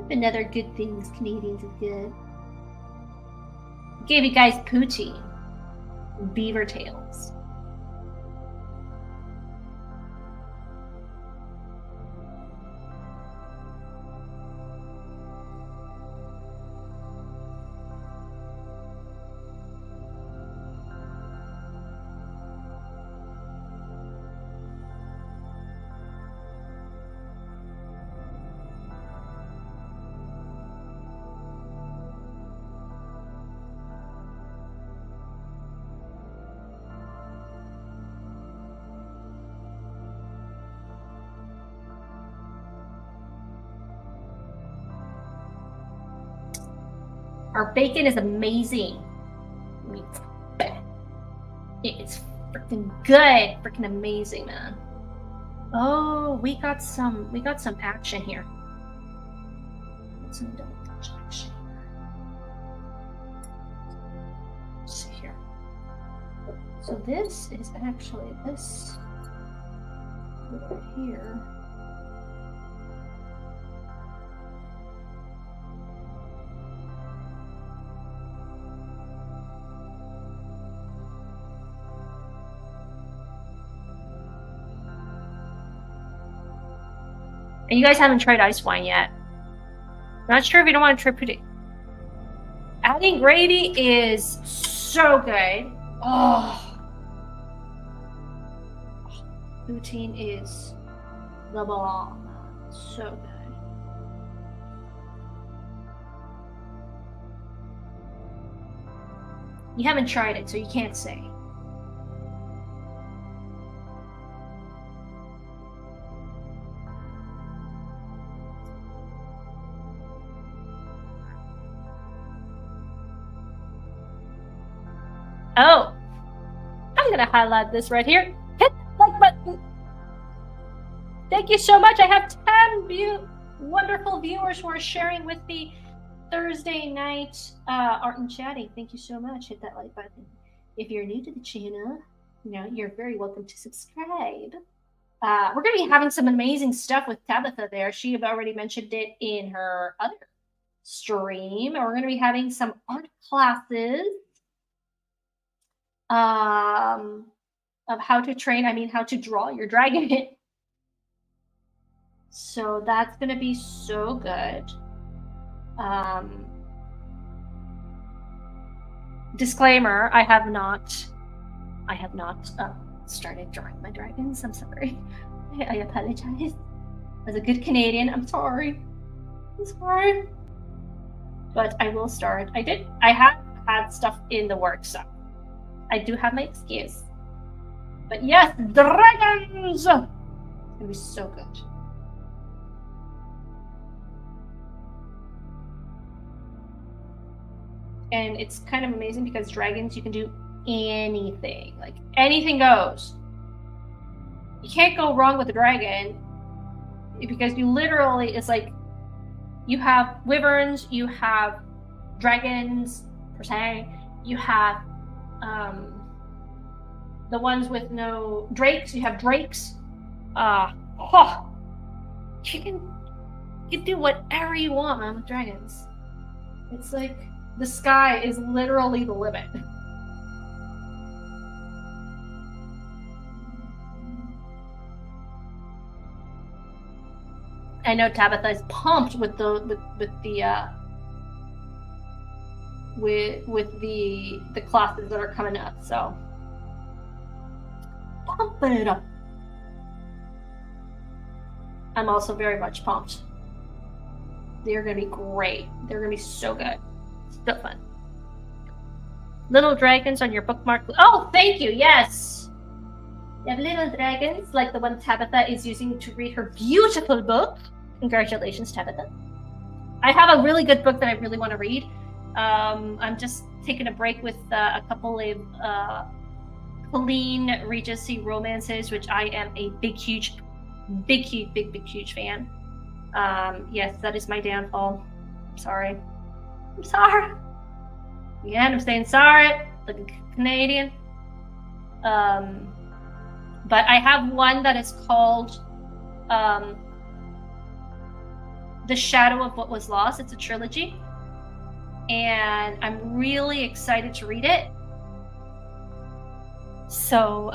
been other good things Canadians have good. Gave you guys poutine, beaver tails. Our bacon is amazing. It's freaking good, freaking amazing, man. Oh, we got some action here. Some double touch action. Let's see here. So this is actually this over here. And you guys haven't tried ice wine yet. Not sure if you don't want to try pudding. Adding gravy is so good. Oh, poutine is the bomb. So good. You haven't tried it, so you can't say. Oh, I'm gonna highlight this right here. Hit the like button. Thank you so much. I have 10 wonderful viewers who are sharing with me Thursday night art and chatting. Thank you so much. Hit that like button. If you're new to the channel, you know, you're very welcome to subscribe. We're gonna be having some amazing stuff with Tabitha there. She had already mentioned it in her other stream. And we're gonna be having some art classes. Of how to train, how to draw your dragon. So that's going to be so good. Disclaimer, I have not started drawing my dragons. I'm sorry. I apologize. As a good Canadian, I'm sorry. But I will start. I have had stuff in the works, so I do have my excuse. But yes, dragons! It's gonna be so good. And it's kind of amazing because dragons, you can do anything. Like, anything goes. You can't go wrong with a dragon because you literally, it's like, you have wyverns, you have dragons, per se, you have the ones with no drakes. You have drakes. You can do whatever you want, man, with dragons. It's like the sky is literally the limit. I know Tabitha is pumped with the classes that are coming up, so pump it up. I'm also very much pumped. They're gonna be great. They're gonna be so good. So fun. Little dragons on your bookmark. Oh, thank you. Yes. You have little dragons like the one Tabitha is using to read her beautiful book. Congratulations, Tabitha. I have a really good book that I really want to read. I'm just taking a break with a couple of clean Regency romances, which I am a big, huge fan. Yes, that is my downfall. I'm sorry. Again, I'm saying sorry, like a Canadian. But I have one that is called The Shadow of What Was Lost. It's a trilogy. And I'm really excited to read it. So,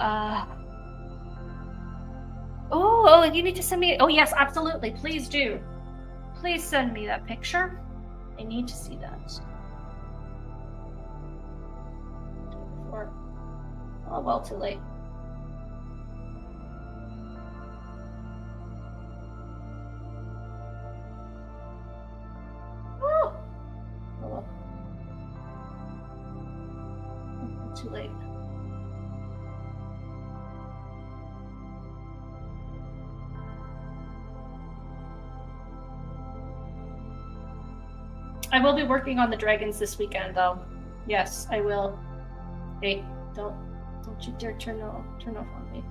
oh, you need to send me. Oh, yes, absolutely. Please do. Please send me that picture. I need to see that. Oh, well, too late. Oh, well. Too late. I will be working on the dragons this weekend, though. Yes, I will. Hey, don't you dare turn off on me.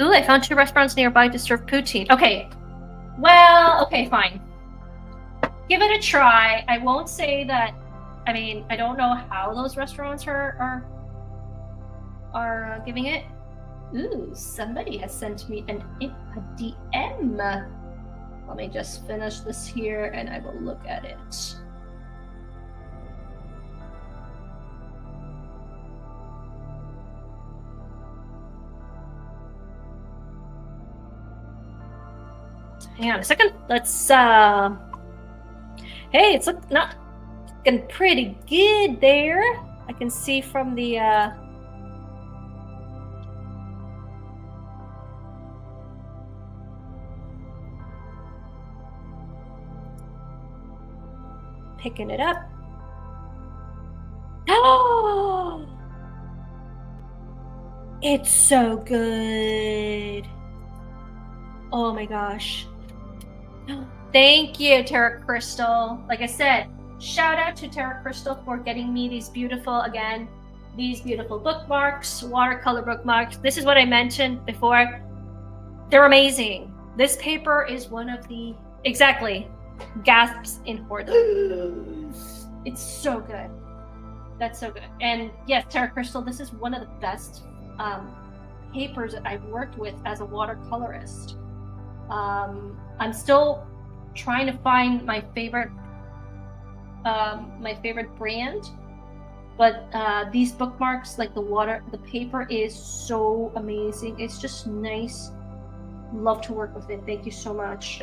Ooh, I found 2 restaurants nearby to serve poutine. Okay. Well, okay, fine. Give it a try. I won't say that. I mean, I don't know how those restaurants are giving it. Ooh, somebody has sent me a DM. Let me just finish this here and I will look at it. Hang on a second. Let's hey, it's not looking pretty good there. I can see from the picking it up. Oh, it's so good. Oh my gosh. Thank you, Terra Crystal. Like I said, shout out to Terra Crystal for getting me these beautiful bookmarks, watercolor bookmarks. This is what I mentioned before. They're amazing. This paper is one of the, exactly, gasps in order. It's so good. That's so good. And yes, Terra Crystal, this is one of the best papers that I've worked with as a watercolorist. I'm still trying to find my favorite brand, but these bookmarks, like the paper is so amazing. It's just nice. Love to work with it. Thank you so much.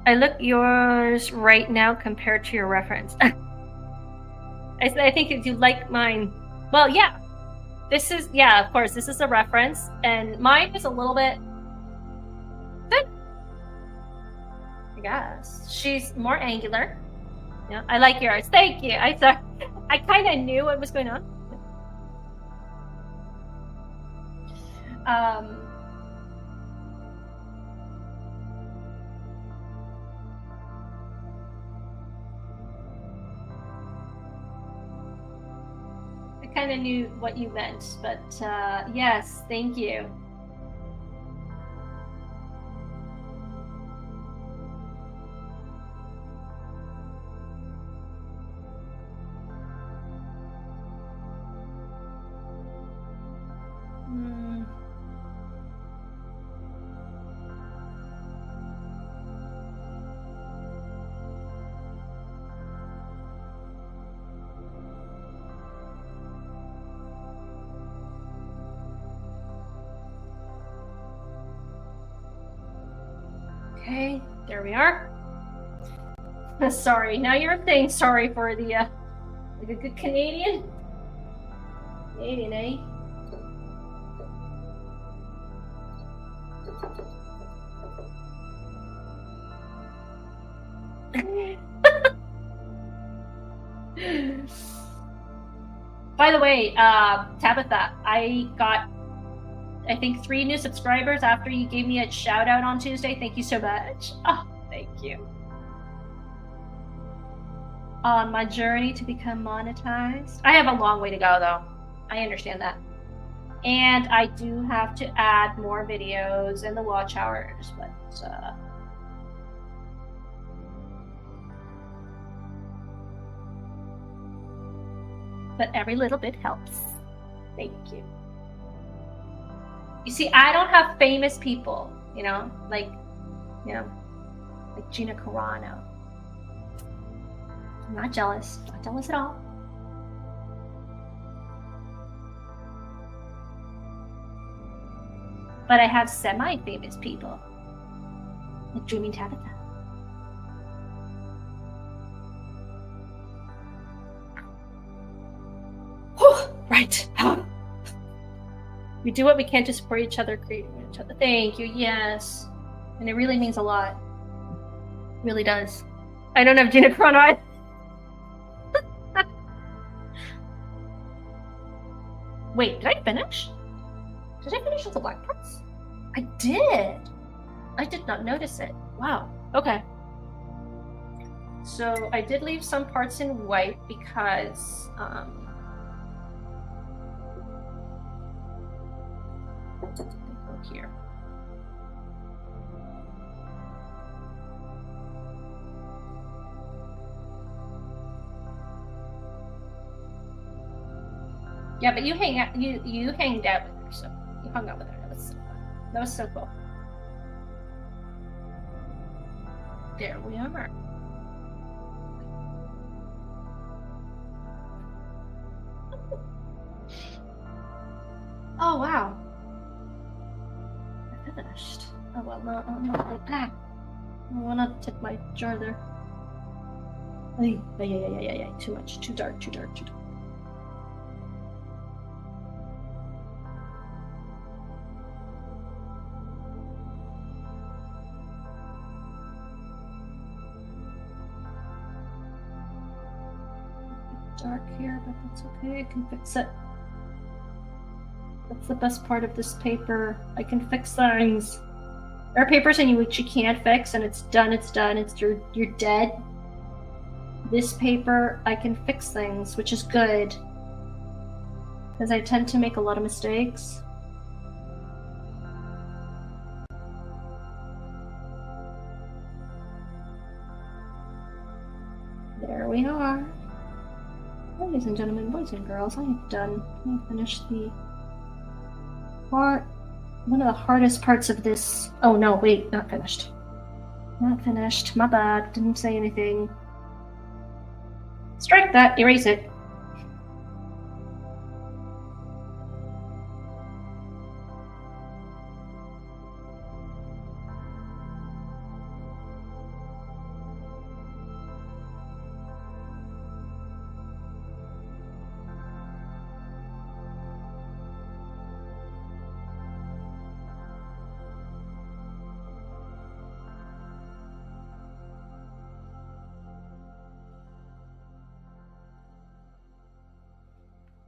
I look yours right now compared to your reference. I think if you like mine, well, yeah, this is, yeah, of course, this is a reference, and mine is a little bit good, I guess. She's more angular. Yeah, I like yours. Thank you. I kind of knew what was going on. I kind of knew what you meant, but yes, thank you. Okay, there we are. Sorry, now you're saying sorry for the, like a good Canadian, eh? By the way, Tabitha, I got, I think, 3 new subscribers after you gave me a shout out on Tuesday. Thank you so much. Oh, thank you. On my journey to become monetized. I have a long way to go, though. I understand that. And I do have to add more videos and the watch hours, but every little bit helps. Thank you. You see, I don't have famous people, like Gina Carano. I'm not jealous at all. But I have semi-famous people, like Dreaming Tabitha. Right. We do what we can to support each other, create each other. Thank you. Yes. And it really means a lot. It really does. I don't have Gina Carano. Wait, did I finish? Did I finish with the black parts? I did. I did not notice it. Wow. Okay. So I did leave some parts in white because go here. Yeah, but you hanged out with her, so you hung out with her. That was so fun. That was so cool. There we are. Oh wow. I finished. Oh well, not like that. I wanna tip my jar there. Yeah. Too much. Too dark. Dark here, but that's okay. I can fix it. That's the best part of this paper. I can fix things. There are papers in which you can't fix, and it's done. You're dead. This paper, I can fix things, which is good, because I tend to make a lot of mistakes. There we are. Ladies and gentlemen, boys and girls, I have done. I finished the part. One of the hardest parts of this. Oh no, wait, not finished. Not finished. My bad. Didn't say anything. Strike that. Erase it.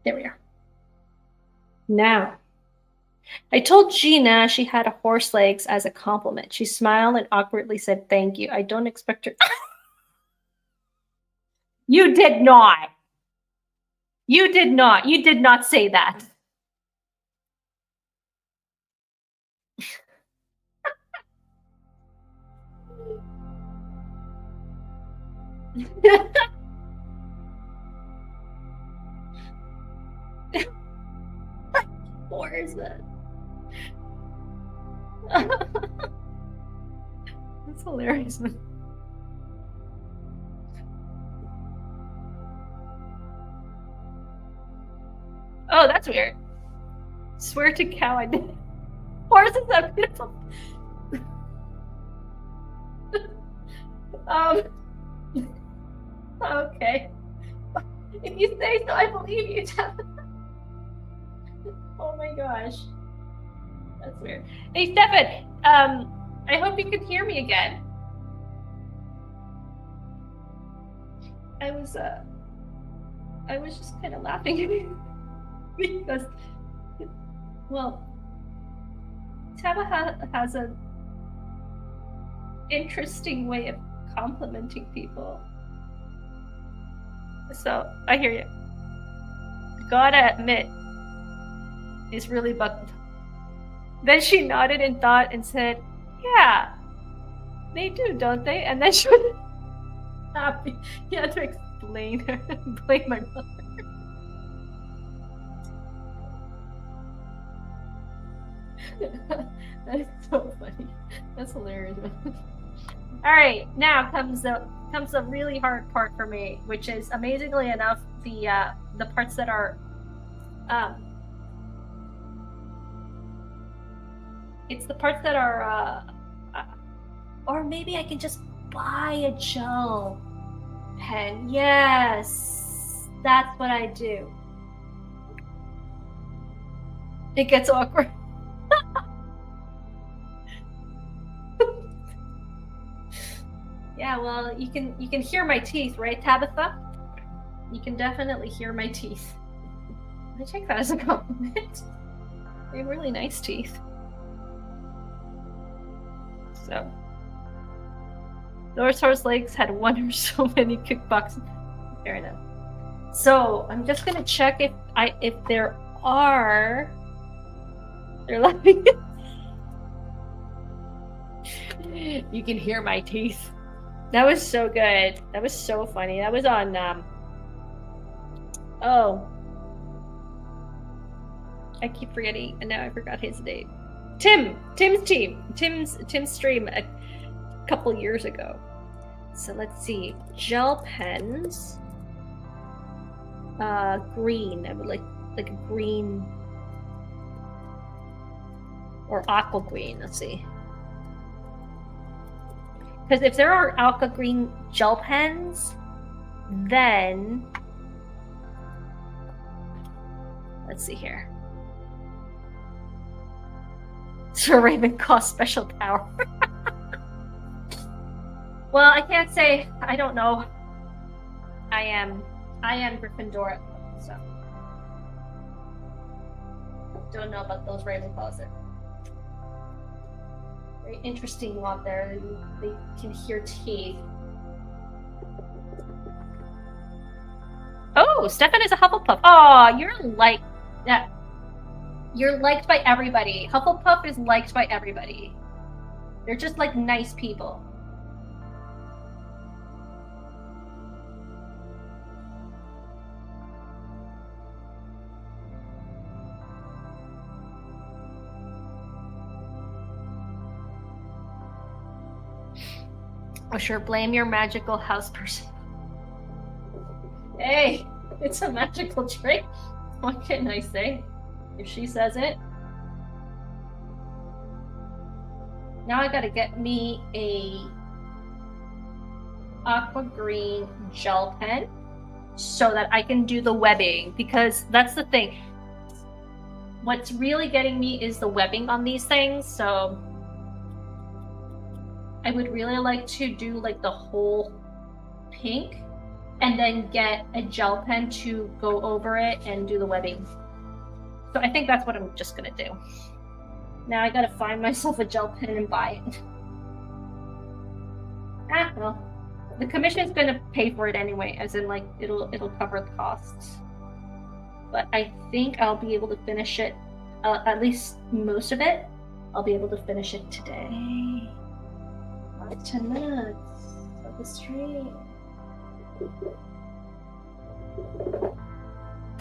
There we are. Now, I told Gina she had a horse legs as a compliment. She smiled and awkwardly said, "Thank you. I don't expect her." You did not. You did not. You did not say that. Where is that? That's hilarious. Oh, that's weird. Swear to cow, I did. Horses are beautiful. Okay. If you say so, I believe you, Tabitha. Oh my gosh. That's weird. Hey, Stefan, I hope you can hear me again. I was just kind of laughing at it because, well, Tabitha has an interesting way of complimenting people. So I hear you. Gotta admit, it's really bugged. Then she nodded in thought and said, "Yeah, they do, don't they?" And then she was happy. You had to explain her, blame my mother. That's so funny. That's hilarious. All right, now comes the really hard part for me, which is amazingly enough the parts that are it's the parts that are or maybe I can just buy a gel pen. Yes, that's what I do. It gets awkward. Yeah, well, you can hear my teeth, right, Tabitha? You can definitely hear my teeth. I take that as a compliment. They have really nice teeth. So, those horse legs had one or so many kickboxing. Fair enough. So I'm just gonna check if there are. They're laughing. You can hear my teeth. That was so good. That was so funny. That was on oh, I keep forgetting, and now I forgot his name. Tim's stream a couple years ago. So let's see. Gel pens. Green. I would like a green or aqua green. Let's see. Because if there are aqua green gel pens, then let's see here. Sir Ravenclaw special power. Well, I can't say. I don't know. I am Gryffindor, so don't know about those Ravenclaws there. Very interesting lot there. They can hear teeth. Oh, Stefan is a Hufflepuff. Oh, you're like that. You're liked by everybody. Hufflepuff is liked by everybody. They're just like nice people. Oh, sure. Blame your magical house person. Hey, it's a magical trick. What can I say? If she says it. Now I gotta get me a aqua green gel pen so that I can do the webbing, because that's the thing. What's really getting me is the webbing on these things, so I would really like to do like the whole pink and then get a gel pen to go over it and do the webbing. So I think that's what I'm just gonna do. Now I gotta find myself a gel pen and buy it. Ah, well, the commission's gonna pay for it anyway, as in like it'll cover the costs. But I think I'll be able to finish it, at least most of it. I'll be able to finish it today. 10 minutes of the stream.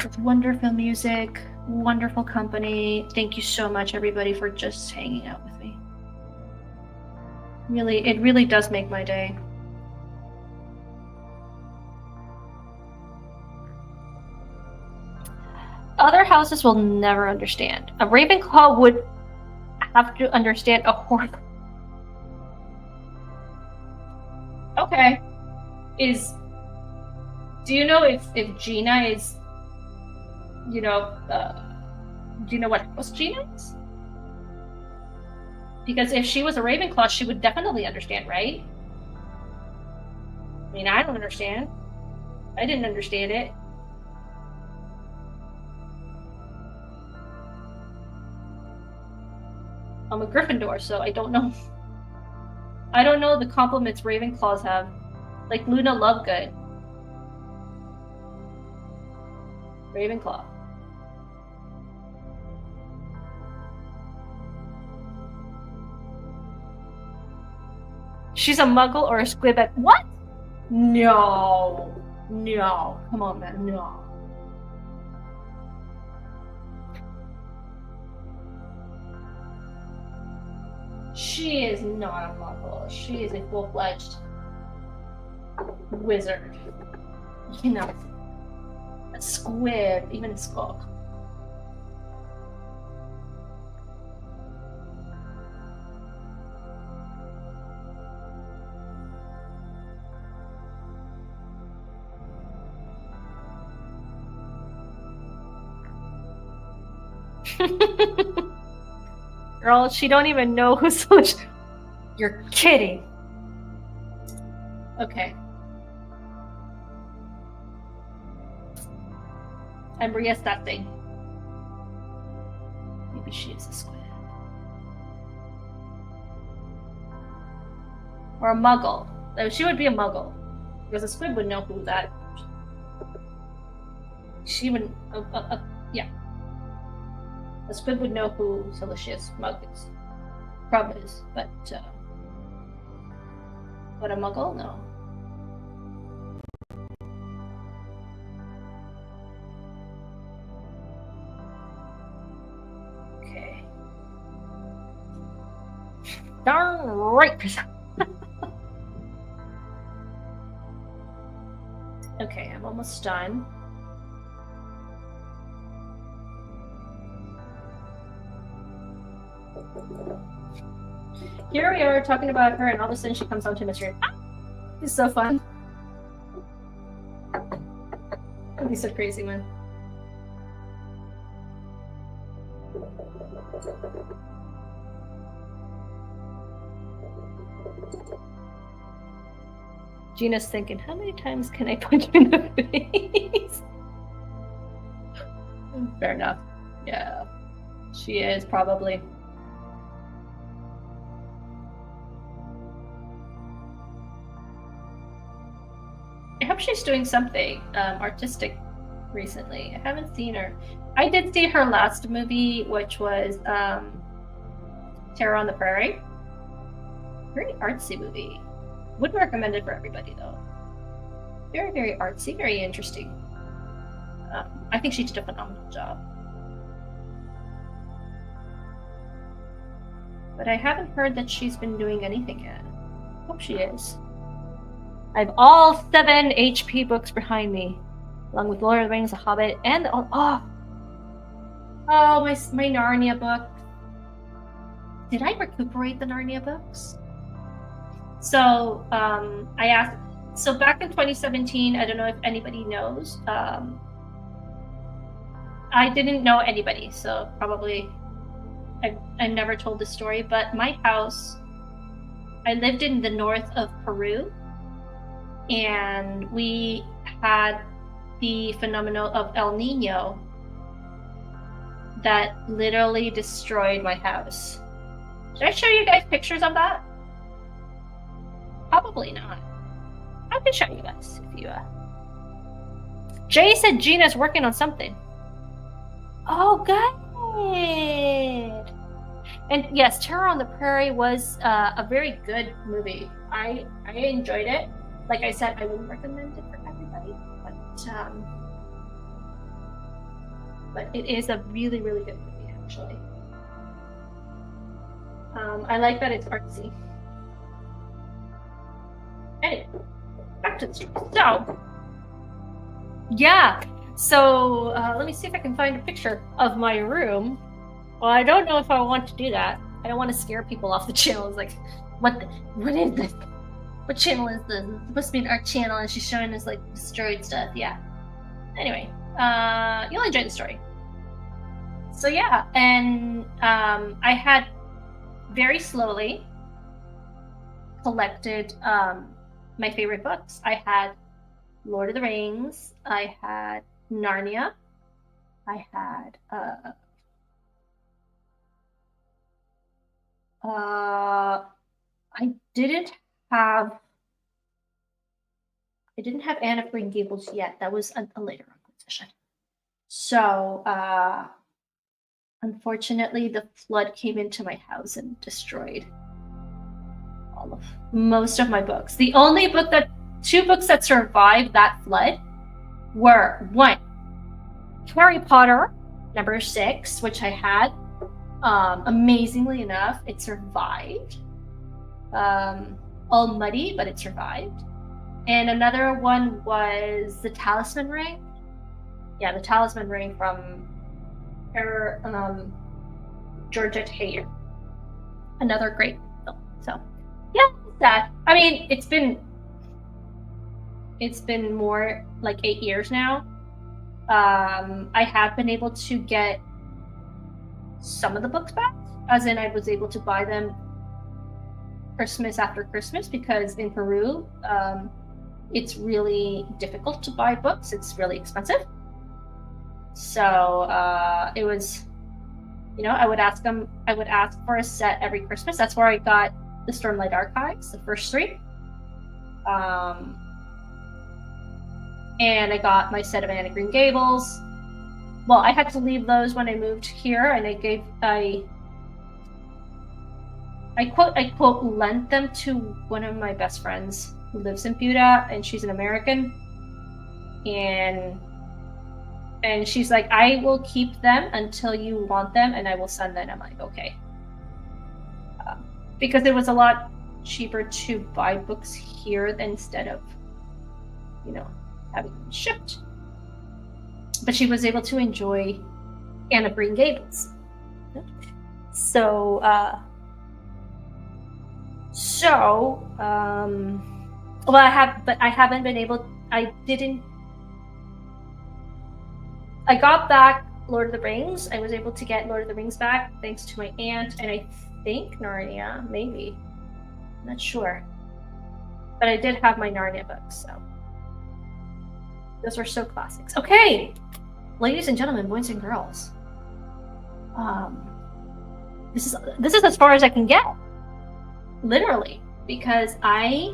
With wonderful music, wonderful company. Thank you so much, everybody, for just hanging out with me. Really, it really does make my day. Other houses will never understand. A Ravenclaw would have to understand a horse. Okay. Do you know if Gina is, do you know what house Gina is? Because if she was a Ravenclaw, she would definitely understand, right? I mean, I don't understand. I didn't understand it. I'm a Gryffindor, so I don't know. I don't know the compliments Ravenclaws have. Like Luna Lovegood. Ravenclaw. She's a muggle or a squib at what? No. No. Come on, man. No. She is not a muggle. She is a full-fledged wizard. You know, a squib, even a skulk. Girl, she don't even know who's You're kidding. Okay. I'm reassessing. Maybe she is a squib. Or a muggle. She would be a muggle. Because a squib would know who that. She would. Yeah. A squib would know who Silicious Mug is. Crumb is. But a muggle? No. Okay. Darn right. Okay, I'm almost done. Here we are talking about her, and all of a sudden she comes onto mystery. Ah! It's so fun. That'd be so crazy, man. Gina's thinking, how many times can I punch you in the face? Fair enough. Yeah. She is probably. I hope she's doing something artistic recently. I haven't seen her. I did see her last movie, which was Terror on the Prairie. Very artsy movie. Wouldn't recommend it for everybody, though. Very, very artsy, very interesting. I think she did a phenomenal job. But I haven't heard that she's been doing anything yet. Hope she is. I have all 7 HP books behind me, along with Lord of the Rings, The Hobbit, and my Narnia book. Did I recuperate the Narnia books? So I asked. So back in 2017, I don't know if anybody knows. I didn't know anybody, so probably I've never told this story. But my house, I lived in the north of Peru. And we had the phenomenon of El Nino that literally destroyed my house. Should I show you guys pictures of that? Probably not. I can show you guys if you. Jay said Gina's working on something. Oh, good. And yes, Terror on the Prairie was a very good movie. I enjoyed it. Like I said, I wouldn't recommend it for everybody, but it is a really, really good movie, actually. I like that it's artsy. Anyway, back to the story. So, yeah. So, let me see if I can find a picture of my room. Well, I don't know if I want to do that. I don't want to scare people off the channel. It's like, what is this? What channel is this? It's supposed to be an art channel, and she's showing us like destroyed stuff. Yeah. Anyway, you'll enjoy the story. So yeah, and I had very slowly collected my favorite books. I had Lord of the Rings. I had Narnia. I had I didn't have Anne of Green Gables yet. That was a later acquisition. So unfortunately, the flood came into my house and destroyed most of my books. The only two books that survived that flood were one, Harry Potter #6, which I had. Amazingly enough, it survived. All muddy, but it survived. And another one was the Talisman Ring. Yeah, the Talisman Ring from Georgette Heyer. Another great film. So, yeah, that. I mean, it's been more like 8 years now. I have been able to get some of the books back, as in I was able to buy them Christmas after Christmas, because in Peru, it's really difficult to buy books. It's really expensive. So it was, I would ask for a set every Christmas. That's where I got the Stormlight Archives, the first 3. And I got my set of Anne of Green Gables. Well, I had to leave those when I moved here, and I quote lent them to one of my best friends who lives in Buda, and she's an American. And she's like, I will keep them until you want them, and I will send them. I'm like, okay. Because it was a lot cheaper to buy books here instead of, having them shipped. But she was able to enjoy Anne of Green Gables. So, well, I haven't been able. I got back Lord of the Rings. I was able to get Lord of the Rings back thanks to my aunt, and I think Narnia, maybe. I'm not sure. But I did have my Narnia books, so those were so classics. Okay, ladies and gentlemen, boys and girls. This is as far as I can get, literally, because I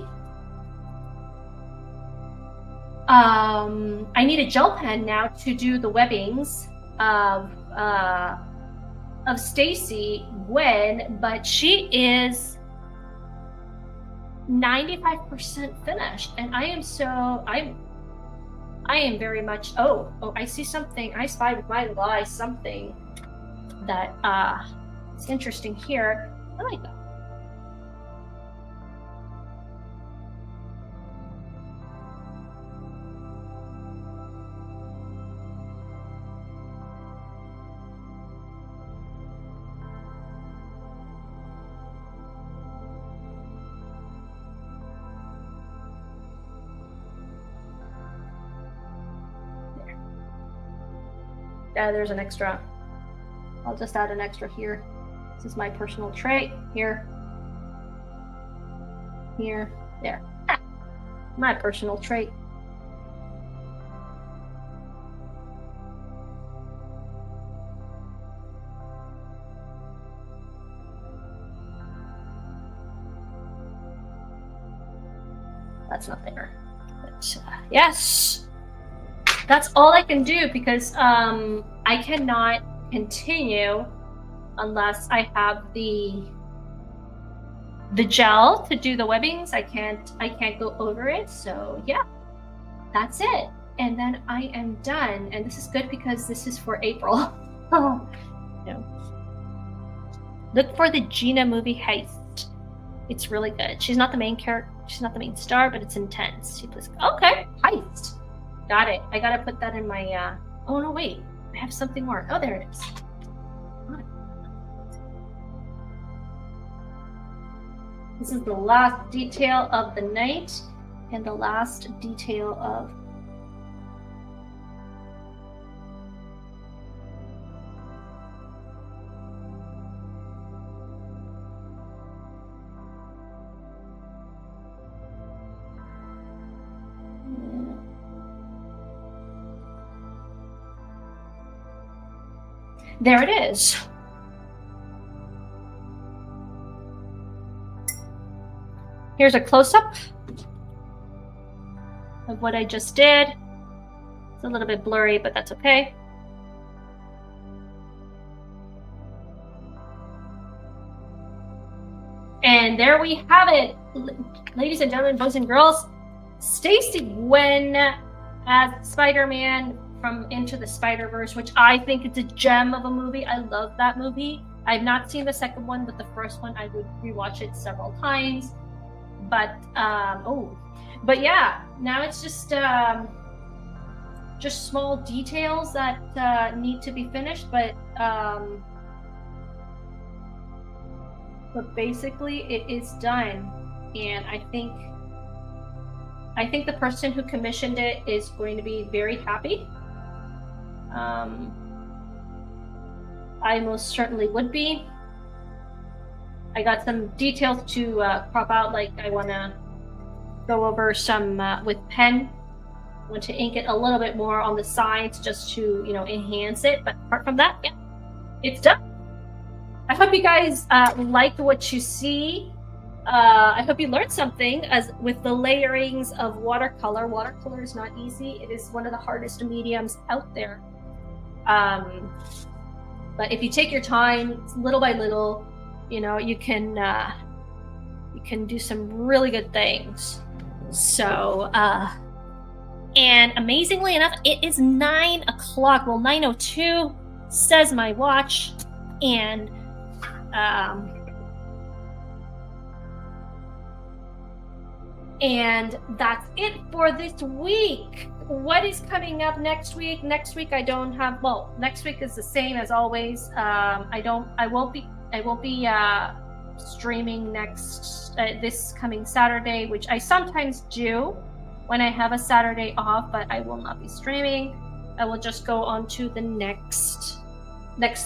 need a gel pen now to do the webbings of Stacy but she is 95% finished, and I am very much. Oh, I see something. I spy with my little eye something that is interesting here. I like that. There's an extra. I'll just add an extra here. This is my personal tray. Here. There. My personal trait. That's not there. But, yes. That's all I can do, because I cannot continue unless I have the gel to do the webbings. I can't go over it. So yeah, that's it. And then I am done. And this is good because this is for April. No. Look for the Gina movie Heist. It's really good. She's not the main character. She's not the main star, but it's intense. She plays. Okay, Heist. Got it. I gotta put that in my. Oh no, wait. I have something more. Oh, there it is. This is the last detail of the night, and the last detail of. there it is. Here's a close-up of what I just did. It's a little bit blurry, but that's okay. And there we have it, ladies and gentlemen, boys and girls. Stacey Gwen as Spider-Man from Into the Spider-Verse, which I think it's a gem of a movie. I love that movie. I've not seen the second one, but the first one I would rewatch it several times. But but yeah, now it's just small details that need to be finished, but basically it is done. And I think the person who commissioned it is going to be very happy. I most certainly would be. I got some details to crop out, like I want to go over some with pen. I want to ink it a little bit more on the sides just to, enhance it. But apart from that, yeah, it's done. I hope you guys liked what you see. I hope you learned something as with the layerings of watercolor. Watercolor is not easy. It is one of the hardest mediums out there. But if you take your time, little by little, you can do some really good things. So, and amazingly enough, it is 9 o'clock. Well, 9:02 says my watch, and that's it for this week. What is coming up next week? Next week I don't have. Well, next week is the same as always. I won't be streaming this coming Saturday, which I sometimes do when I have a Saturday off, but I will not be streaming. I will just go on to the next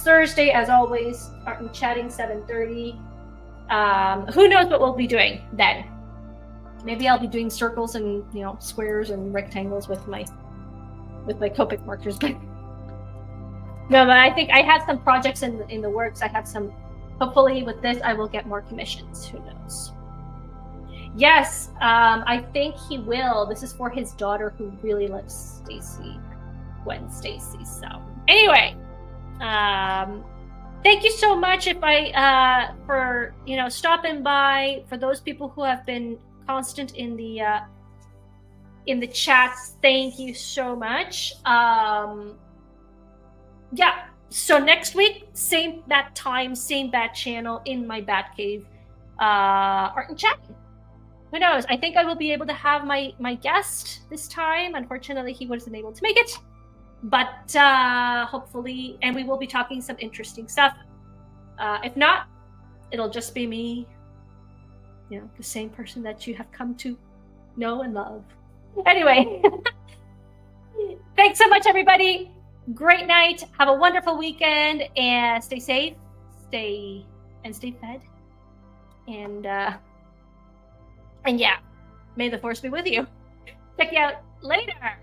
Thursday, as always. Art and Chatting 7:30. Who knows what we'll be doing then? Maybe I'll be doing circles and squares and rectangles with my Copic markers. But no, but I think I have some projects in the works. I have some. Hopefully, with this, I will get more commissions. Who knows? Yes, I think he will. This is for his daughter, who really loves Stacey, Gwen Stacy. So anyway, thank you so much for stopping by. For those people who have been constant in the chats, thank you so much. Yeah, so next week, same bat time, same bat channel in my bat cave, Art and Chatting. Who knows? I think I will be able to have my guest this time. Unfortunately, he wasn't able to make it, but hopefully, and we will be talking some interesting stuff. If not, it'll just be me, the same person that you have come to know and love. Anyway, thanks so much, everybody. Great night. Have a wonderful weekend, and stay safe, stay fed, and yeah, may the force be with you. Check you out later.